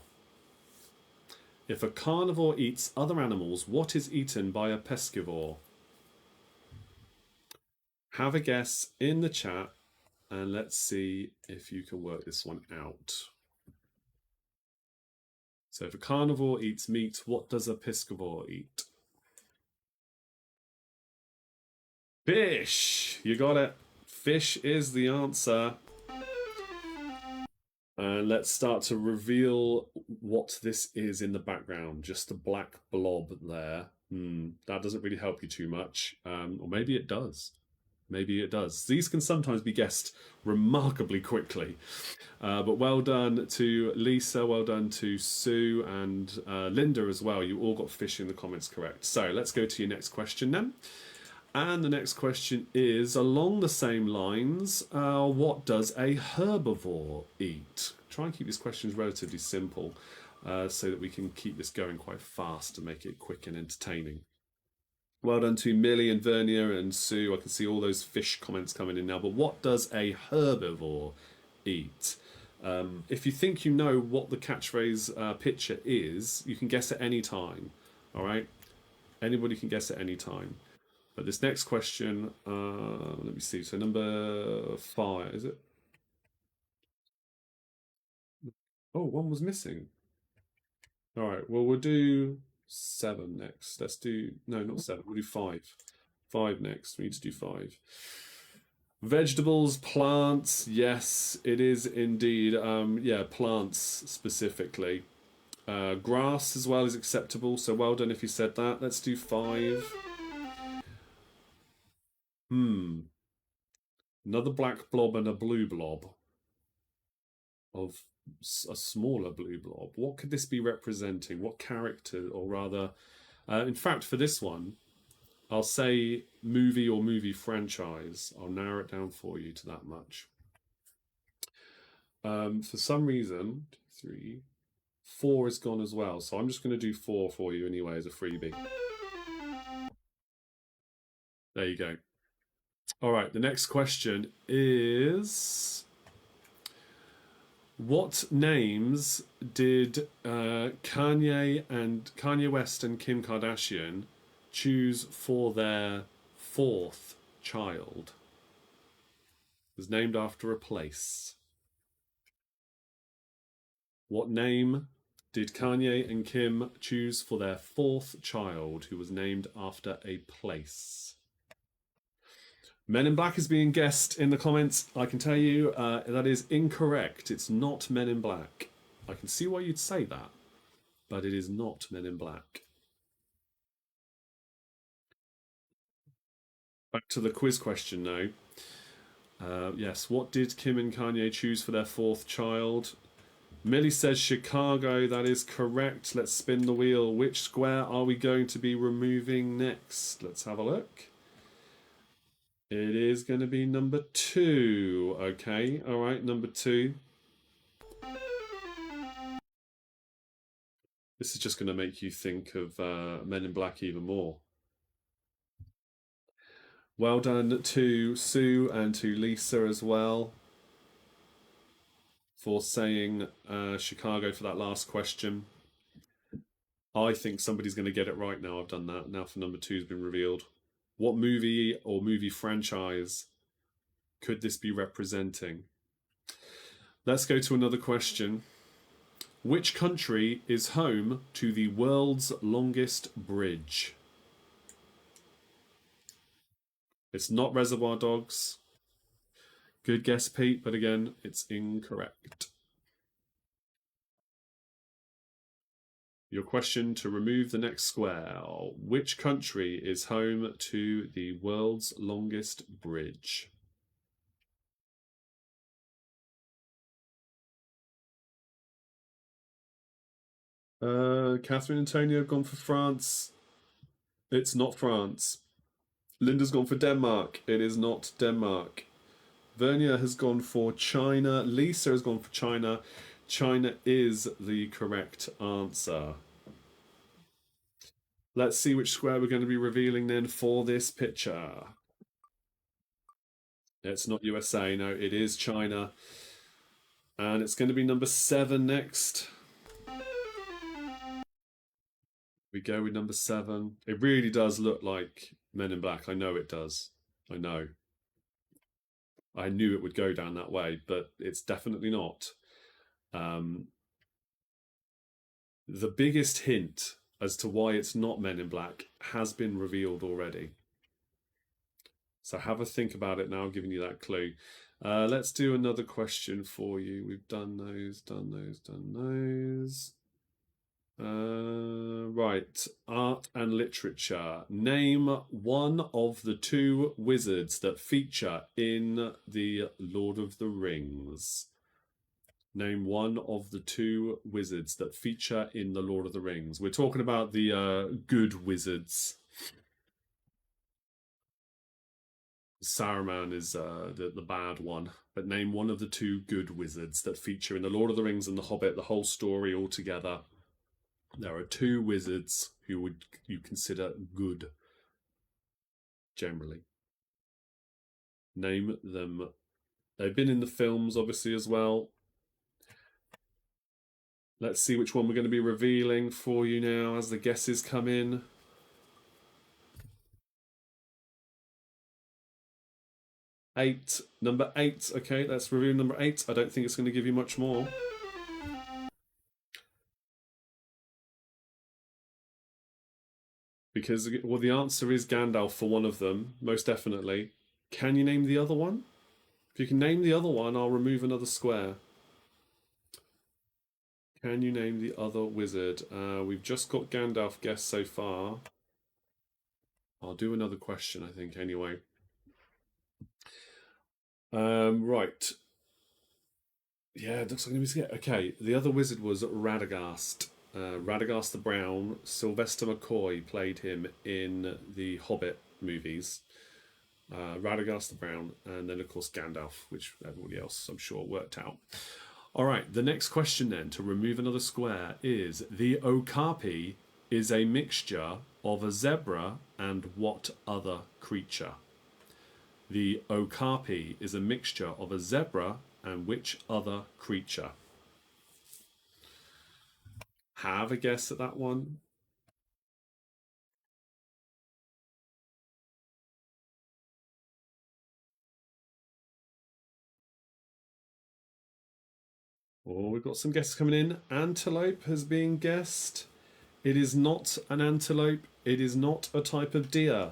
If a carnivore eats other animals, what is eaten by a pescivore? Have a guess in the chat. And let's see if you can work this one out. So if a carnivore eats meat, what does a piscivore eat? Fish! You got it. Fish is the answer. And let's start to reveal what this is in the background. Just a black blob there. That doesn't really help you too much. Or maybe it does. Maybe it does. These can sometimes be guessed remarkably quickly. But well done to Lisa, well done to Sue and Linda as well. You all got fish in the comments correct. So let's go to your next question then. And the next question is, along the same lines, what does a herbivore eat? Try and keep these questions relatively simple so that we can keep this going quite fast and make it quick and entertaining. Well done to Millie and Vernia and Sue. I can see all those fish comments coming in now. But what does a herbivore eat? If you think you know what the catchphrase picture is, you can guess at any time. All right? Anybody can guess at any time. But this next question, let me see. So number 5, is it? Oh, one was missing. All right. Well, we'll do 7 next. Let's do, no, not 7. We'll do 5. 5 next. We need to do 5. Vegetables, plants. Yes, it is indeed. Yeah, plants specifically. Grass as well is acceptable. So well done if you said that. Let's do 5. Another black blob and a blue blob of a smaller blue blob. What could this be representing? What character, or rather, in fact, for this one, I'll say movie or movie franchise. I'll narrow it down for you to that much. For some reason, 3, 4 is gone as well. So I'm just going to do 4 for you anyway as a freebie. There you go. All right, the next question is, what names did Kanye West and Kim Kardashian choose for their 4th child? It was named after a place. What name did Kanye and Kim choose for their 4th child, who was named after a place? Men in Black is being guessed in the comments. I can tell you that is incorrect. It's not Men in Black. I can see why you'd say that, but it is not Men in Black. Back to the quiz question now. Yes, what did Kim and Kanye choose for their 4th child? Millie says Chicago. That is correct. Let's spin the wheel. Which square are we going to be removing next? Let's have a look. It is going to be number 2. Okay, all right, number 2. This is just going to make you think of Men in Black even more. Well done to Sue and to Lisa as well for saying Chicago for that last question. I think somebody's going to get it right now. I've done that. Now for number 2 has been revealed. What movie or movie franchise could this be representing? Let's go to another question. Which country is home to the world's longest bridge? It's not Reservoir Dogs. Good guess, Pete, but again, it's incorrect. Your question to remove the next square. Which country is home to the world's longest bridge? Catherine and Tony have gone for France. It's not France. Linda's gone for Denmark. It is not Denmark. Vernia has gone for China. Lisa has gone for China. China is the correct answer. Let's see which square we're going to be revealing then for this picture. It's not USA, no, it is China. And it's going to be number 7 next. We go with number 7. It really does look like Men in Black. I know it does. I know. I knew it would go down that way, but it's definitely not. The biggest hint as to why it's not Men in Black has been revealed already. So have a think about it now, I'm giving you that clue. Let's do another question for you. We've done those. Right, art and literature. Name one of the two wizards that feature in the Lord of the Rings. Name one of the two wizards that feature in the Lord of the Rings. We're talking about the good wizards. Saruman is the bad one, but name one of the two good wizards that feature in the Lord of the Rings and the Hobbit, the whole story all together. There are two wizards who would you consider good, generally. Name them. They've been in the films, obviously, as well. Let's see which one we're going to be revealing for you now as the guesses come in. Number 8. Okay, let's review number 8. I don't think it's going to give you much more. Because, well, the answer is Gandalf for one of them, most definitely. Can you name the other one? If you can name the other one, I'll remove another square. Can you name the other wizard? We've just got Gandalf guessed so far. I'll do another question, I think, anyway. Right. Yeah, it looks like I'm going to get. Okay, the other wizard was Radagast. Radagast the Brown. Sylvester McCoy played him in the Hobbit movies. Radagast the Brown, and then of course Gandalf, which everybody else I'm sure worked out. All right, the next question then, to remove another square, is the Okapi is a mixture of a zebra and what other creature? The Okapi is a mixture of a zebra and which other creature? Have a guess at that one. Oh, we've got some guesses coming in. Antelope has been guessed. It is not an antelope. It is not a type of deer.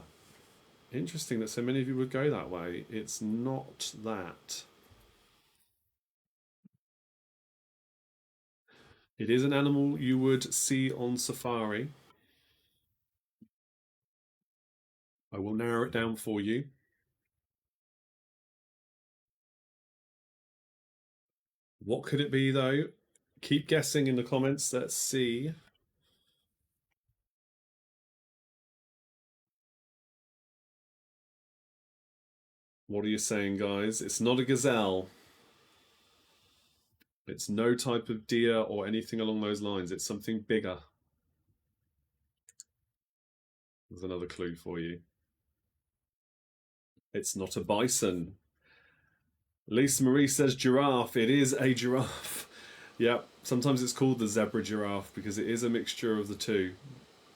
Interesting that so many of you would go that way. It's not that. It is an animal you would see on safari. I will narrow it down for you. What could it be, though? Keep guessing in the comments. Let's see. What are you saying, guys? It's not a gazelle. It's no type of deer or anything along those lines. It's something bigger. There's another clue for you. It's not a bison. Lisa Marie says giraffe. It is a giraffe. Yeah, sometimes it's called the zebra giraffe because it is a mixture of the two.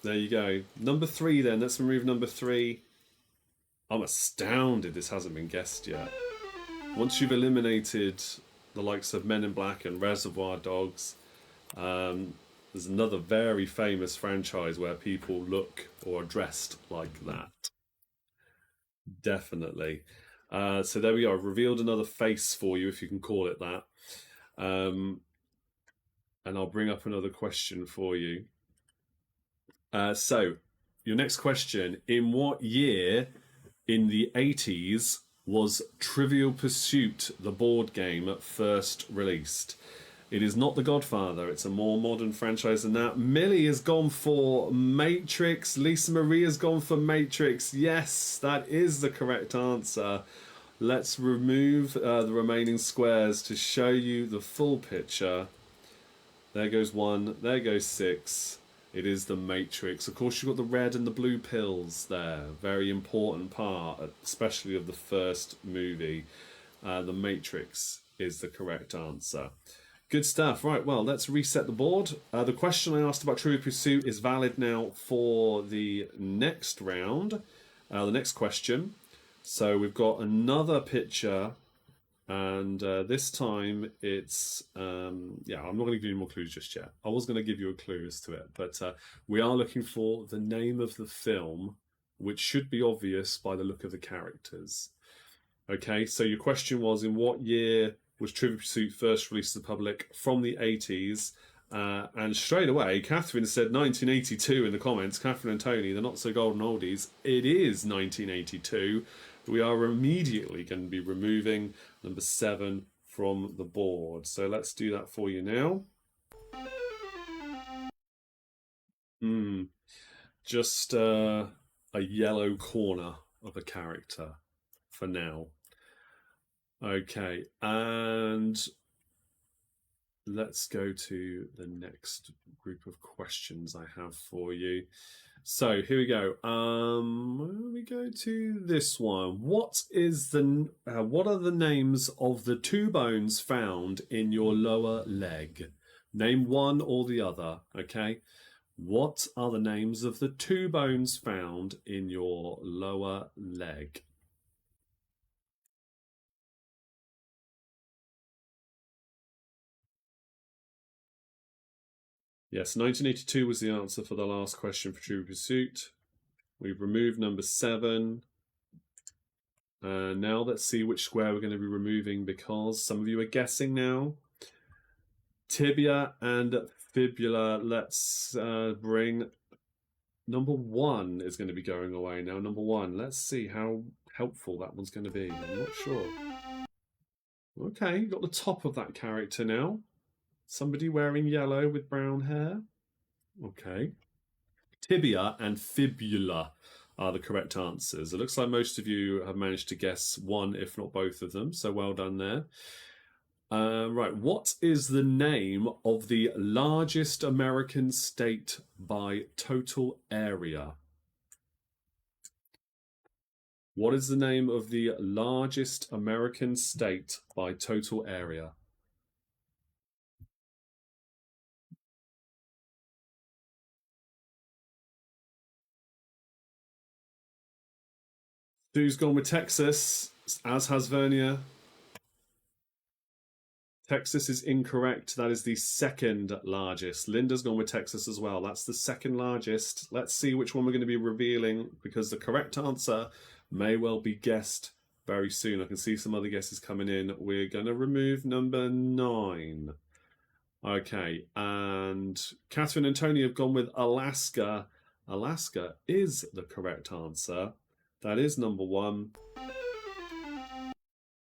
There you go. Number 3 then. Let's remove number 3. I'm astounded this hasn't been guessed yet. Once you've eliminated the likes of Men in Black and Reservoir Dogs, there's another very famous franchise where people look or are dressed like that. Definitely. So there we go. I've revealed another face for you, if you can call it that. And I'll bring up another question for you. So, your next question. In what year in the 80s was Trivial Pursuit, the board game, first released? It is not The Godfather. It's a more modern franchise than that. Millie has gone for Matrix. Lisa Marie has gone for Matrix. Yes, that is the correct answer. Let's remove the remaining squares to show you the full picture. There goes 1. There goes 6. It is the Matrix. Of course, you've got the red and the blue pills there. Very important part, especially of the first movie. The Matrix is the correct answer. Good stuff. Right, well, let's reset the board. The question I asked about Trivial Pursuit is valid now for the next round. The next question. So we've got another picture And this time it's, yeah, I'm not going to give you more clues just yet. I was going to give you a clue as to it, but we are looking for the name of the film, which should be obvious by the look of the characters. Okay, so your question was, in what year was Trivial Pursuit first released to the public? From the 80s. And straight away, Catherine said 1982 in the comments. Catherine and Tony, they're not so golden oldies. It is 1982. We are immediately going to be removing number 7 from the board. So let's do that for you now. Just a yellow corner of a character for now. Okay, and let's go to the next group of questions I have for you. So here we go. We go to this one. What are the names of the 2 bones found in your lower leg? Name one or the other, okay? What are the names of the 2 bones found in your lower leg? Yes, 1982 was the answer for the last question for Trivial Pursuit. We've removed number 7. Now let's see which square we're going to be removing, because some of you are guessing now. Tibia and fibula. Let's bring number 1 is going to be going away now. Number 1. Let's see how helpful that one's going to be. I'm not sure. Okay, got the top of that character now. Somebody wearing yellow with brown hair. Okay. Tibia and fibula are the correct answers. It looks like most of you have managed to guess one, if not both of them. So well done there. Right, what is the name of the largest American state by total area? What is the name of the largest American state by total area? Stu's gone with Texas, as has Vernia. Texas is incorrect. That is the second largest. Linda's gone with Texas as well. That's the second largest. Let's see which one we're going to be revealing, because the correct answer may well be guessed very soon. I can see some other guesses coming in. We're going to remove number 9. Okay, and Catherine and Tony have gone with Alaska. Alaska is the correct answer. That is number 1.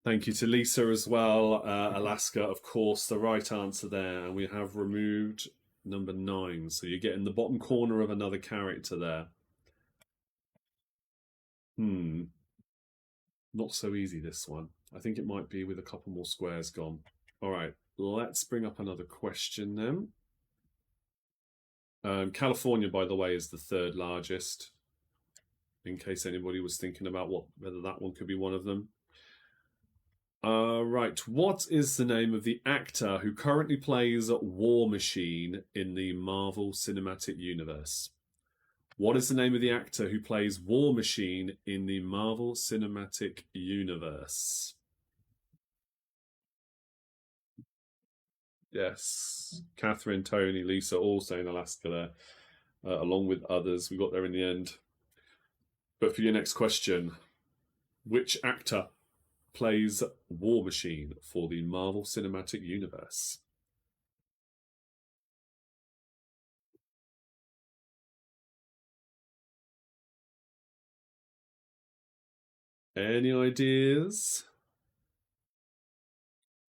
Thank you to Lisa as well. Alaska, of course, the right answer there. And we have removed number 9. So you get in the bottom corner of another character there. Not so easy, this one. I think it might be with a couple more squares gone. All right, let's bring up another question then. California, by the way, is the 3rd largest, in case anybody was thinking about whether that one could be one of them. Right, what is the name of the actor who currently plays War Machine in the Marvel Cinematic Universe? What is the name of the actor who plays War Machine in the Marvel Cinematic Universe? Yes, Catherine, Tony, Lisa, all saying Alaska there, along with others. We got there in the end. But for your next question, which actor plays War Machine for the Marvel Cinematic Universe? Any ideas?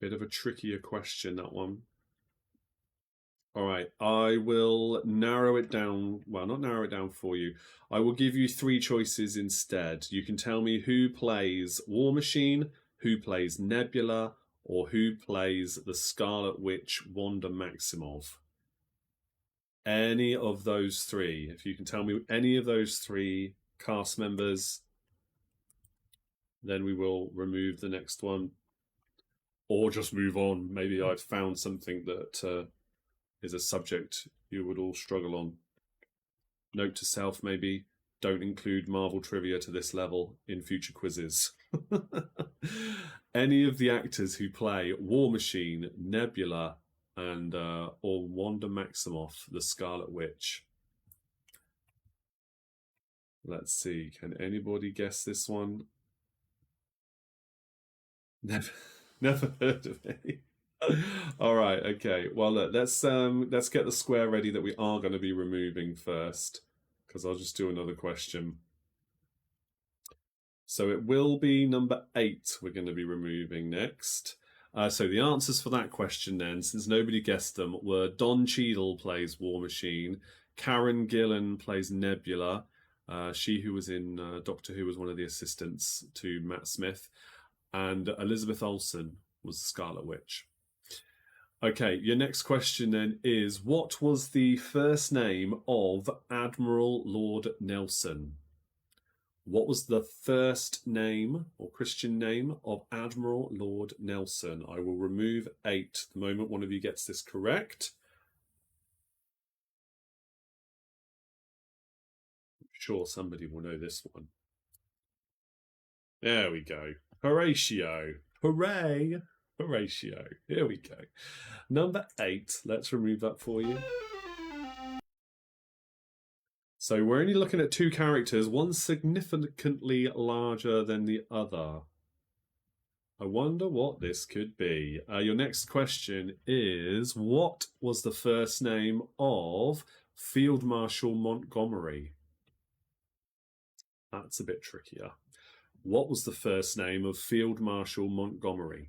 Bit of a trickier question, that one. All right, I will narrow it down. Well, not narrow it down for you. I will give you 3 choices instead. You can tell me who plays War Machine, who plays Nebula, or who plays the Scarlet Witch, Wanda Maximoff. Any of those 3. If you can tell me any of those 3 cast members, then we will remove the next one. Or just move on. Maybe I've found something that is a subject you would all struggle on. Note to self, maybe don't include Marvel trivia to this level in future quizzes. Any of the actors who play War Machine, Nebula, and or Wanda Maximoff, the Scarlet Witch? Let's see. Can anybody guess this one? Never heard of any. All right. Okay. Well, look, let's get the square ready that we are going to be removing first, because I'll just do another question. So it will be number 8 we're going to be removing next. So the answers for that question then, since nobody guessed them, were Don Cheadle plays War Machine, Karen Gillan plays Nebula, she who was in Doctor Who was one of the assistants to Matt Smith, and Elizabeth Olsen was the Scarlet Witch. Okay, your next question then is, what was the first name of Admiral Lord Nelson? What was the first name or Christian name of Admiral Lord Nelson? I will remove 8 the moment one of you gets this correct. I'm sure somebody will know this one. There we go. Horatio. Hooray. Horatio. Here we go. Number 8. Let's remove that for you. So we're only looking at 2 characters, one significantly larger than the other. I wonder what this could be. Your next question is, what was the first name of Field Marshal Montgomery? That's a bit trickier. What was the first name of Field Marshal Montgomery?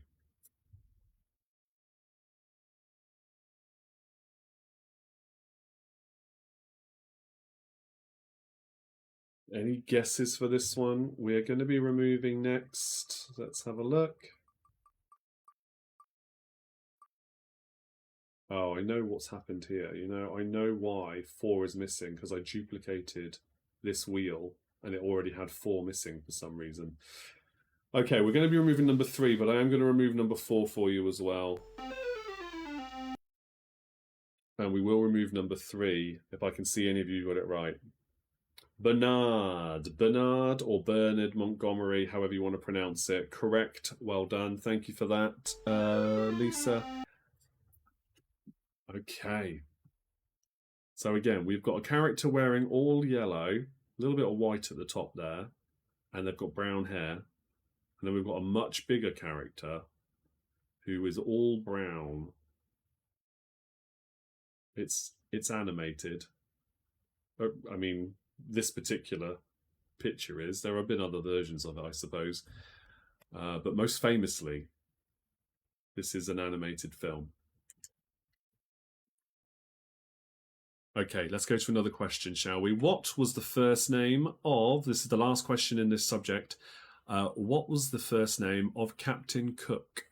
Any guesses for this one? We're going to be removing next. Let's have a look. Oh, I know what's happened here. You know, I know why 4 is missing, because I duplicated this wheel and it already had 4 missing for some reason. Okay, we're going to be removing number 3, but I am going to remove number 4 for you as well. And we will remove number 3 if I can see any of you got it right. Bernard or Bernard Montgomery, however you want to pronounce it. Correct. Well done. Thank you for that, Lisa. Okay. So again, we've got a character wearing all yellow, a little bit of white at the top there, and they've got brown hair. And then we've got a much bigger character who is all brown. It's animated. I mean, this particular picture is. There have been other versions of it, I suppose. But most famously, this is an animated film. Okay, let's go to another question, shall we? What was the first name of, this is the last question in this subject, what was the first name of Captain Cook?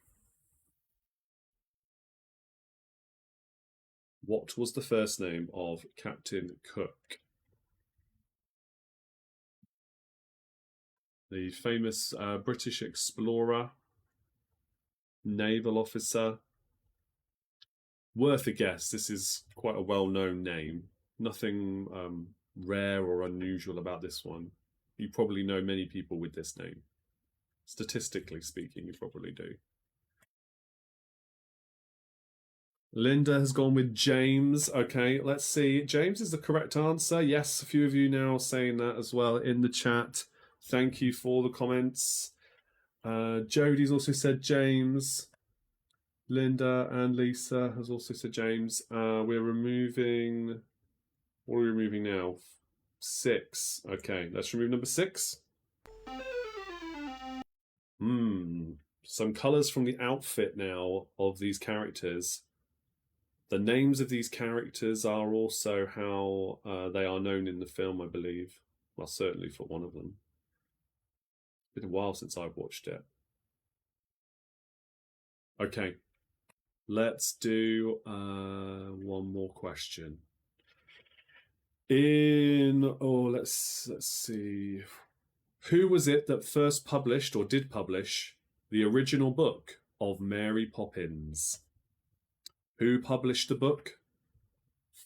What was the first name of Captain Cook? The famous British explorer, naval officer. Worth a guess. This is quite a well-known name. Nothing rare or unusual about this one. You probably know many people with this name. Statistically speaking, you probably do. Linda has gone with James. Okay, let's see. James is the correct answer. Yes, a few of you now saying that as well in the chat. Thank you for the comments. Jodie's also said James. Linda and Lisa has also said James. We're removing... What are we removing now? 6. Okay, let's remove number 6. Some colours from the outfit now of these characters. The names of these characters are also how they are known in the film, I believe. Well, certainly for one of them. It's been a while since I've watched it. Okay, let's do one more question. Let's see. Who was it that first published or did publish the original book of Mary Poppins? Who published the book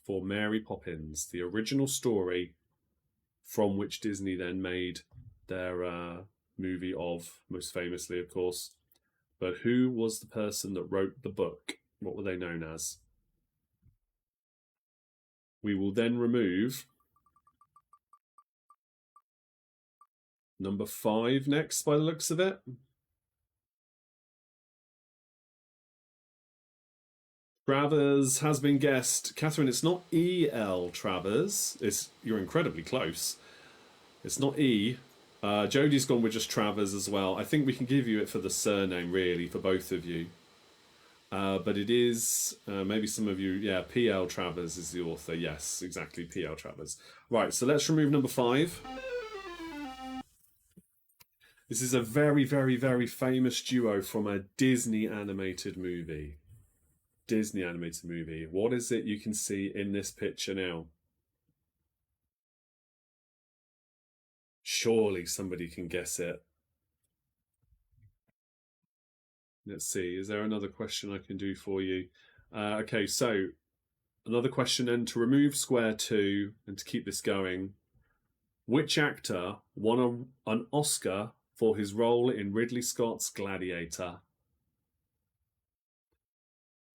for Mary Poppins, the original story from which Disney then made their movie of, most famously, of course, But who was the person that wrote the book? What were they known as? We will then remove number 5 next, by the looks of it. Travers has been guessed. Catherine, it's not E.L. Travers. You're incredibly close. It's not E. Jodie's gone with just Travers as well. I think we can give you it for the surname, really, for both of you. But it is, maybe some of you, yeah, P.L. Travers is the author. Yes, exactly, P.L. Travers. Right, so let's remove number 5. This is a very, very, very famous duo from a Disney animated movie. Disney animated movie. What is it you can see in this picture now? Surely somebody can guess it. Let's see, is there another question I can do for you? Okay, so another question then, to remove square 2 and to keep this going. Which actor won an Oscar for his role in Ridley Scott's Gladiator?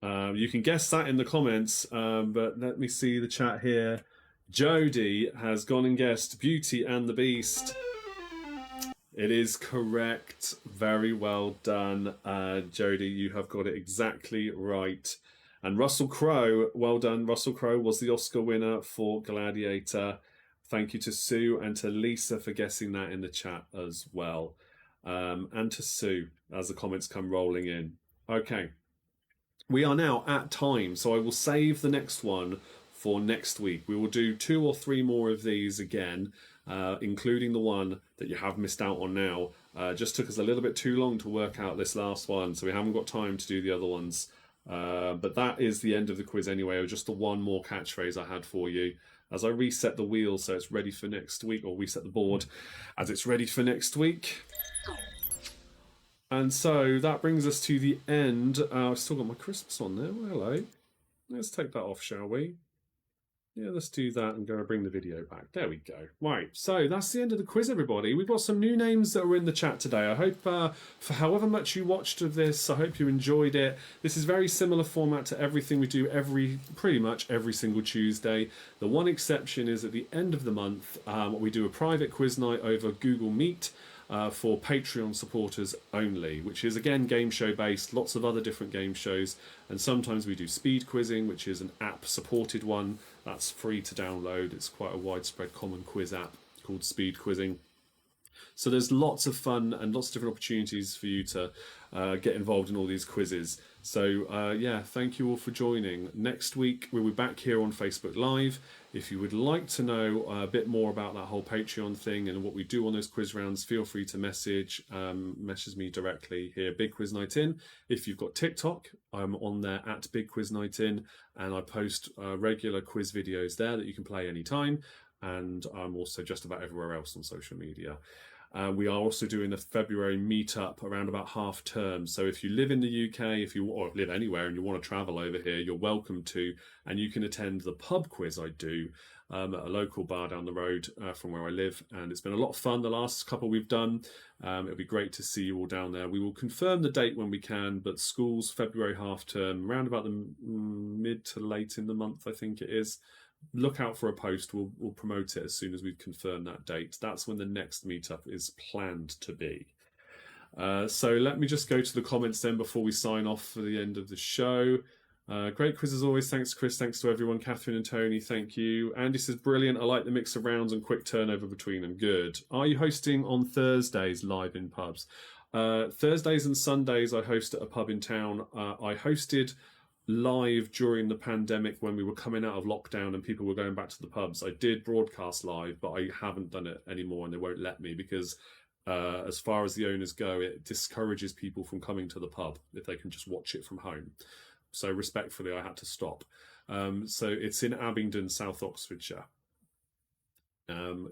You can guess that in the comments, but let me see the chat here. Jodie has gone and guessed Beauty and the Beast. It is correct. Very well done, Jodie. You have got it exactly right. And Russell Crowe, well done. Russell Crowe was the Oscar winner for Gladiator. Thank you to Sue and to Lisa for guessing that in the chat as well. And to Sue as the comments come rolling in. Okay. We are now at time, so I will save the next one for next week. We will do 2 or 3 more of these again, including the one that you have missed out on now. Just took us a little bit too long to work out this last one, so we haven't got time to do the other ones. But that is the end of the quiz anyway, or just the one more catchphrase I had for you. As I reset the wheel so it's ready for next week, or reset the board as it's ready for next week. And so that brings us to the end. I've still got my Christmas on there. Well, hello. Let's take that off, shall we? Yeah, let's do that and go bring the video back. There we go. Right, so that's the end of the quiz, everybody. We've got some new names that were in the chat today. I hope for however much you watched of this, I hope you enjoyed it. This is very similar format to everything we do pretty much every single Tuesday. The one exception is at the end of the month, we do a private quiz night over Google Meet. For Patreon supporters only, which is again game show based, lots of other different game shows, and sometimes we do speed quizzing, which is an app supported one that's free to download. It's quite a widespread common quiz app called Speed Quizzing. So there's lots of fun and lots of different opportunities for you to get involved in all these quizzes. So yeah, thank you all for joining. Next week we'll be back here on Facebook Live. If you would like to know a bit more about that whole Patreon thing and what we do on those quiz rounds, feel free to message me directly here, Big Quiz Night In. If you've got TikTok, I'm on there at Big Quiz Night In, and I post regular quiz videos there that you can play anytime. And I'm also just about everywhere else on social media. We are also doing a February meetup around about half term. So if you live in the UK, or live anywhere and you want to travel over here, you're welcome to, and you can attend the pub quiz I do at a local bar down the road from where I live. And it's been a lot of fun the last couple we've done. It'll be great to see you all down there. We will confirm the date when we can, but school's February half term, around about the mid to late in the month, I think it is. Look out for a post. We'll promote it as soon as we've confirmed that date. That's when the next meetup is planned to be. So let me just go to the comments then before we sign off for the end of the show. Great quiz as always. Thanks, Chris. Thanks to everyone. Catherine and Tony, thank you. Andy says, brilliant. I like the mix of rounds and quick turnover between them. Good. Are you hosting on Thursdays live in pubs? Thursdays and Sundays I host at a pub in town. I hosted live during the pandemic when we were coming out of lockdown and people were going back to the pubs. I did broadcast live, but I haven't done it anymore, and they won't let me because as far as the owners go, it discourages people from coming to the pub if they can just watch it from home. So respectfully, I had to stop. So it's in Abingdon, South Oxfordshire.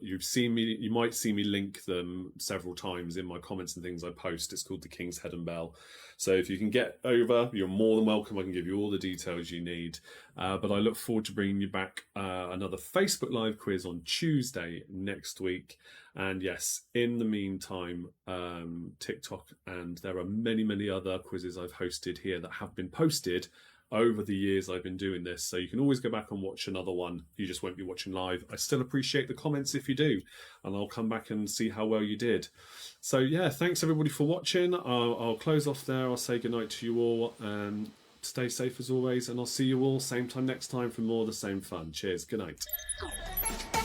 You've seen me. You might see me link them several times in my comments and things I post. It's called the King's Head and Bell. So if you can get over, you're more than welcome. I can give you all the details you need. But I look forward to bringing you back another Facebook Live quiz on Tuesday next week. And yes, in the meantime, TikTok, and there are many, many other quizzes I've hosted here that have been posted over the years I've been doing this. So you can always go back and watch another one. You just won't be watching live. I still appreciate the comments if you do, and I'll come back and see how well you did. So yeah, thanks everybody for watching. I'll close off there. I'll say goodnight to you all, and stay safe as always, and I'll see you all same time next time for more of the same fun. Cheers. Good night.